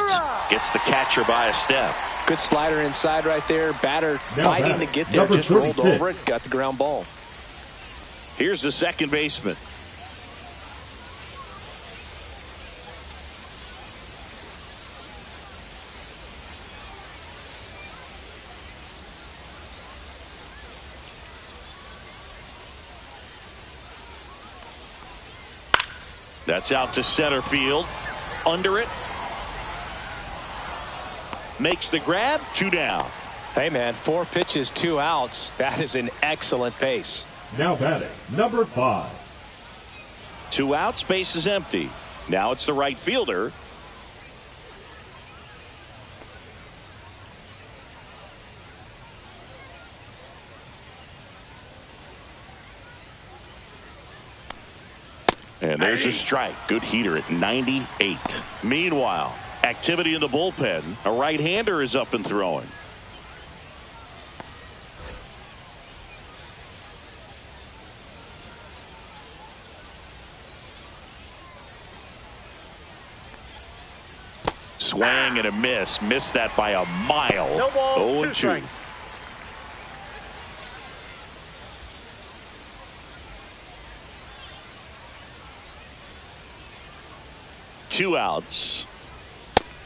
Gets the catcher by a step. Good slider inside right there. Batter now fighting to get there. Just 36. rolled over it. Got the ground ball. Here's the second baseman. That's out to center field. Under it. Makes the grab. 2 down. Hey, man, 4 pitches, 2 outs. That is an excellent pace. Now batting, number 5. 2 outs, base is empty. Now it's the right fielder. And there's a strike. Good heater at 98. Meanwhile, activity in the bullpen. A right-hander is up and throwing. Swing and a miss. Missed that by a mile. No ball, 0-2. 2 strikes. Two outs.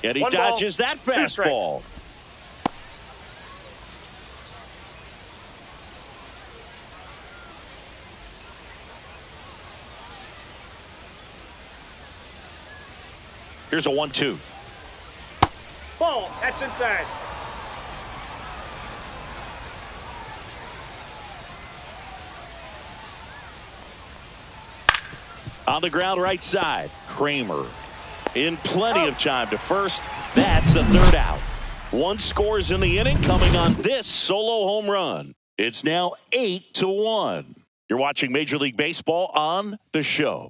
And he 1 ball, dodges that 2 fastball. Here's a 1-2. Ball. That's inside. On the ground right side, Kramer in plenty of time to first. That's the third out. One scores in the inning coming on this solo home run. It's now 8-1. You're watching Major League Baseball on the show.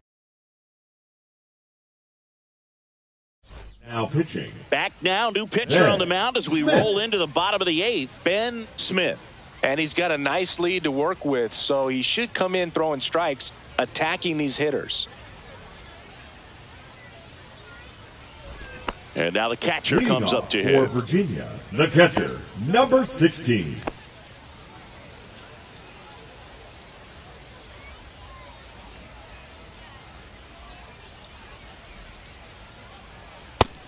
Now pitching. Back now, new pitcher on the mound as we roll into the bottom of the 8th, Ben Smith. And he's got a nice lead to work with, so he should come in throwing strikes, attacking these hitters. And now the catcher comes up to for him. Virginia, the catcher, number 16.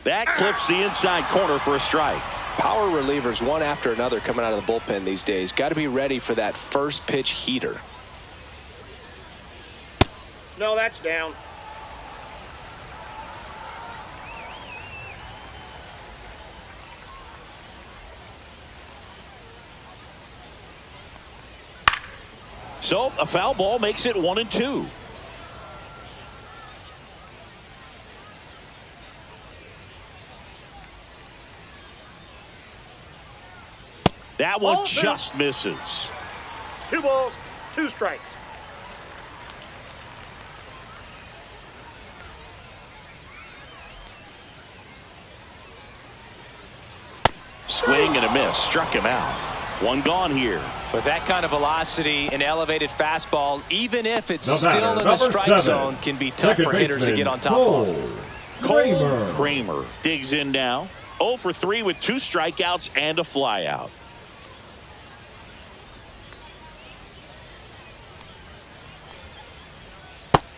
That clips the inside corner for a strike. Power relievers one after another coming out of the bullpen these days. Got to be ready for that first pitch heater. No, that's down. So a foul ball makes it 1-2. That one Ball just misses. 2 balls, 2 strikes. Swing and a miss. Struck him out. One gone here. With that kind of velocity, an elevated fastball, even if it's The still batter, in the strike 7, zone, can be tough second for hitters to baseman, get on top Cole of. Kramer. Kramer digs in now. 0 for 3 with 2 strikeouts and a flyout.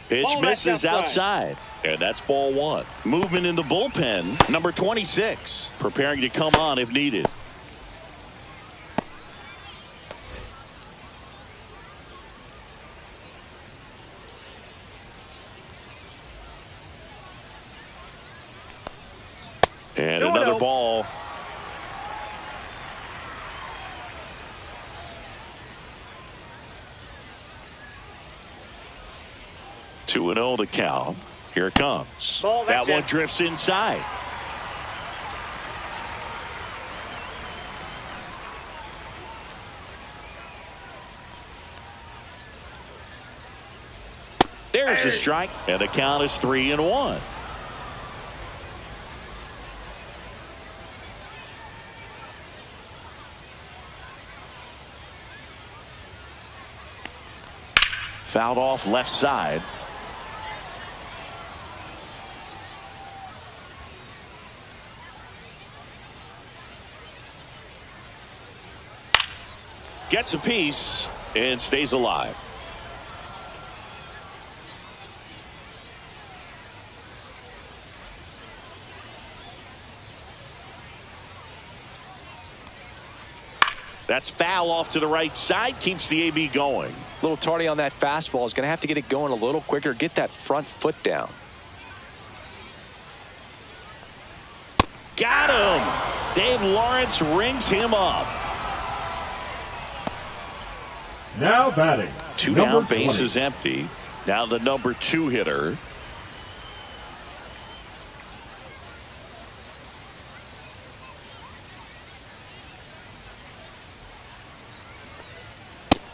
Pitch Ball, that's misses outside. outside. And that's ball 1. Movement in the bullpen. Number 26. Preparing to come on if needed. And another ball. Two and 0 to count. Here it comes. Ball, that that's one it. drifts inside. There's the strike, and the count is 3-1. Fouled off left side. Gets a piece and stays alive. That's foul off to the right side. Keeps the AB going. A little tardy on that fastball. Is going to have to get it going a little quicker. Get that front foot down. Got him. Dave Lawrence rings him up. Now batting. Two number down, base 20. is empty. Now the number 2 hitter.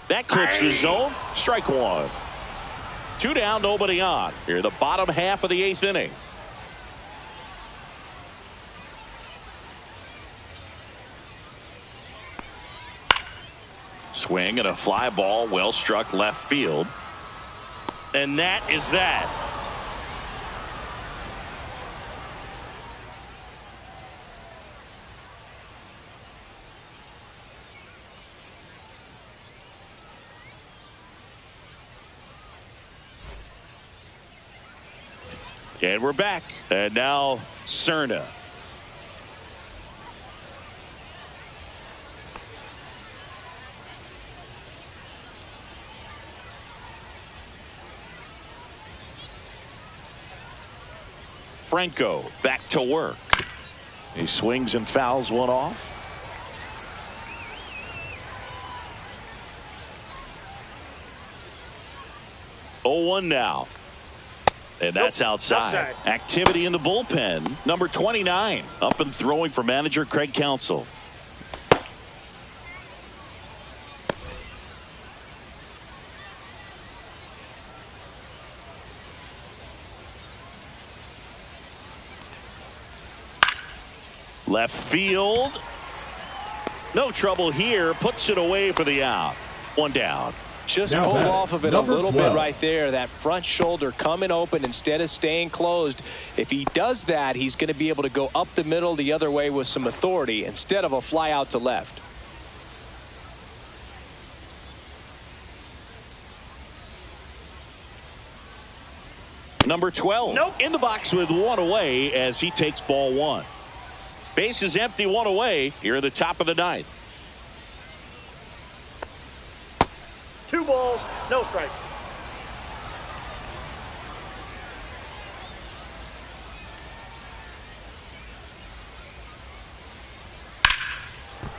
That clips the zone. Strike 1. 2 down, nobody on. Here the bottom half of the 8th inning. Swing and a fly ball, well struck left field. And that is that. And we're back. And now Cerna. Franco back to work. He swings and fouls one off. Oh, 1 now. And that's outside. Activity in the bullpen. Number 29 up and throwing for manager Craig Counsell. Left field. No trouble here. Puts it away for the out. One down. Just Now pulled back, off of it a number little 12. bit right there. That front shoulder coming open instead of staying closed. If he does that, he's going to be able to go up the middle the other way with some authority instead of a fly out to left. Number 12 in the box with one away as he takes ball one. Base is empty, one away here at the top of the ninth. 2 balls, no strikes.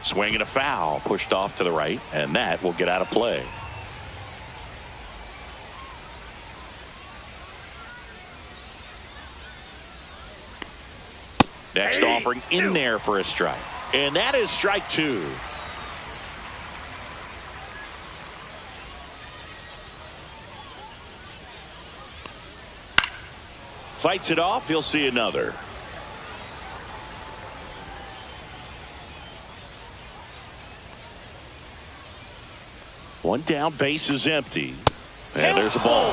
Swing and a foul pushed off to the right, and that will get out of play. Next offering in there for a strike. And that is strike 2. Fights it off. He'll see another. One down, base is empty. And there's a ball.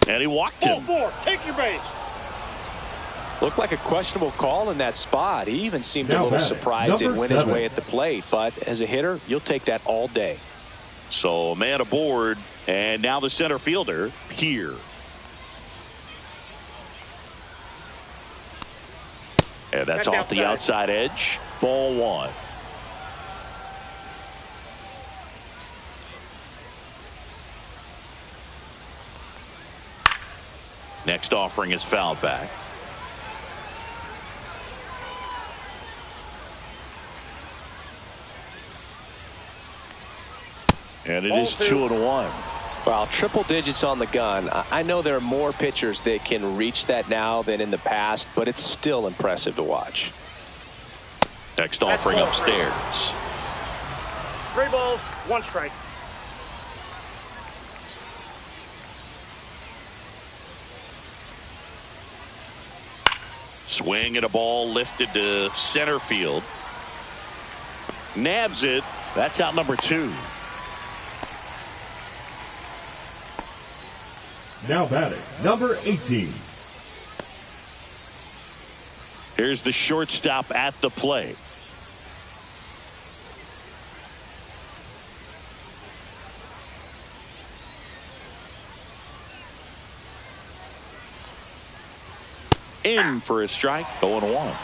And he walked him. 4, take your base. Looked like a questionable call in that spot. He even seemed Now a little batting, surprised it number went his 7. way at the plate. But as a hitter, you'll take that all day. So a man aboard, and now the center fielder here. And that's off the outside edge. Ball one. Next offering is fouled back. And it is 2-1. Well, triple digits on the gun. I know there are more pitchers that can reach that now than in the past, but it's still impressive to watch. Next offering upstairs. 3 balls, 1 strike. Swing and a ball lifted to center field. Nabs it. That's out number 2. Now batting, number 18. Here's the shortstop at the plate. In for a strike, 0-1.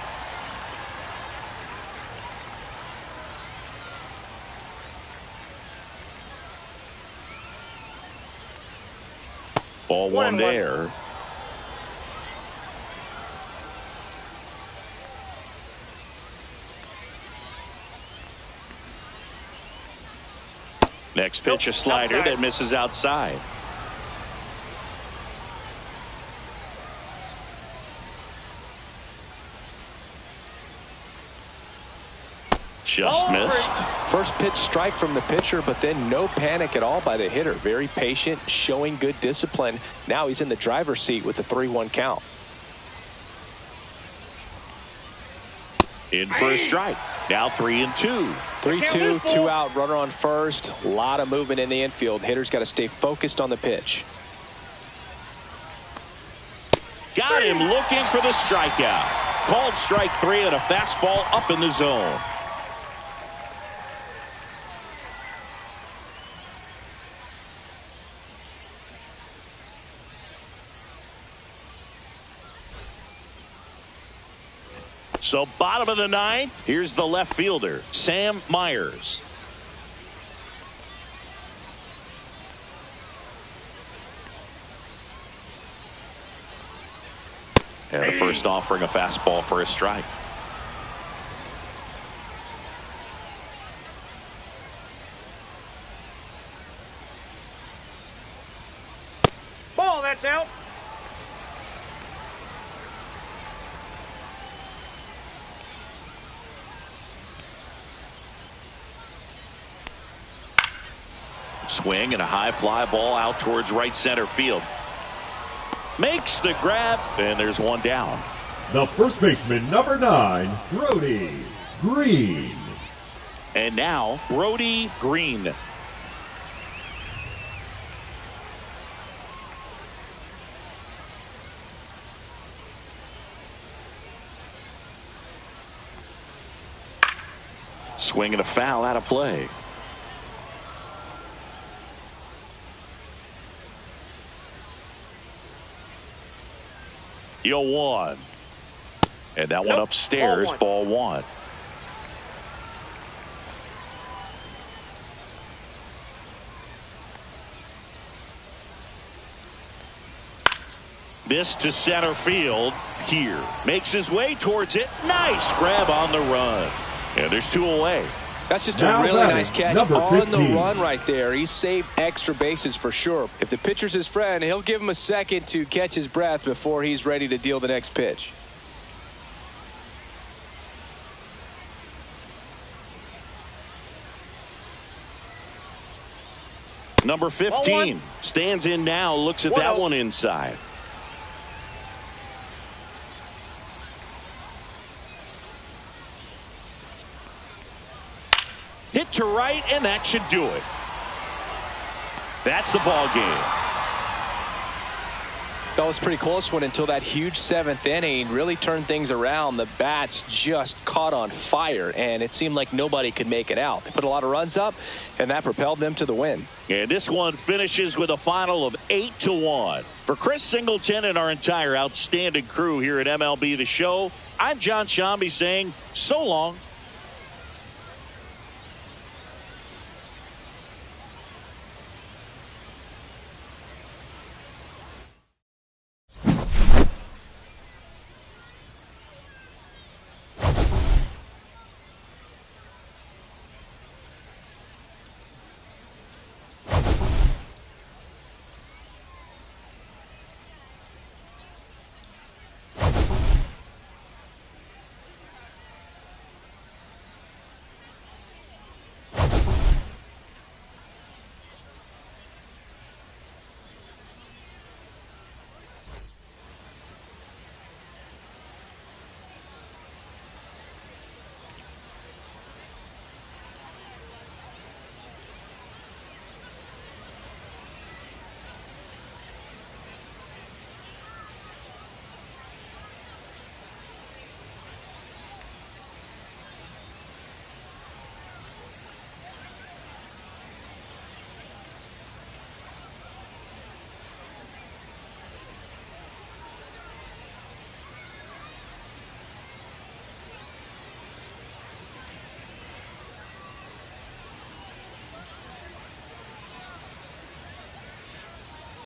Ball one there. Next pitch, a slider that misses outside. Just missed. First pitch strike from the pitcher, but then no panic at all by the hitter. Very patient, showing good discipline. Now he's in the driver's seat with the 3-1 count. In for a strike. Now 3-2. 3-2, 2 out, runner on first. A lot of movement in the infield. Hitter's got to stay focused on the pitch. Got him looking for the strikeout. Called strike 3 and a fastball up in the zone. So bottom of the ninth, here's the left fielder, Sam Myers. And the first offering a fastball for a strike. that's out. Swing and a high fly ball out towards right center field. Makes the grab, and there's one down. The first baseman, number 9, Brody Green. And now, Brody Green. Swing and a foul out of play. Yo, 1. And that one upstairs, ball 1. This to center field here. Makes his way towards it. Nice grab on the run. And there's 2 away. That's just Now a really batting, nice catch number on 15. the run right there. He saved extra bases for sure. If the pitcher's his friend, he'll give him a second to catch his breath before he's ready to deal the next pitch. Number 15 stands in now, looks at that one inside. Hit to right, and that should do it. That's the ball game. That was a pretty close one until that huge 7th inning really turned things around. The bats just caught on fire, and it seemed like nobody could make it out. They put a lot of runs up, and that propelled them to the win. And this one finishes with a final of 8-1. For Chris Singleton and our entire outstanding crew here at MLB The Show, I'm John Shambi saying so long.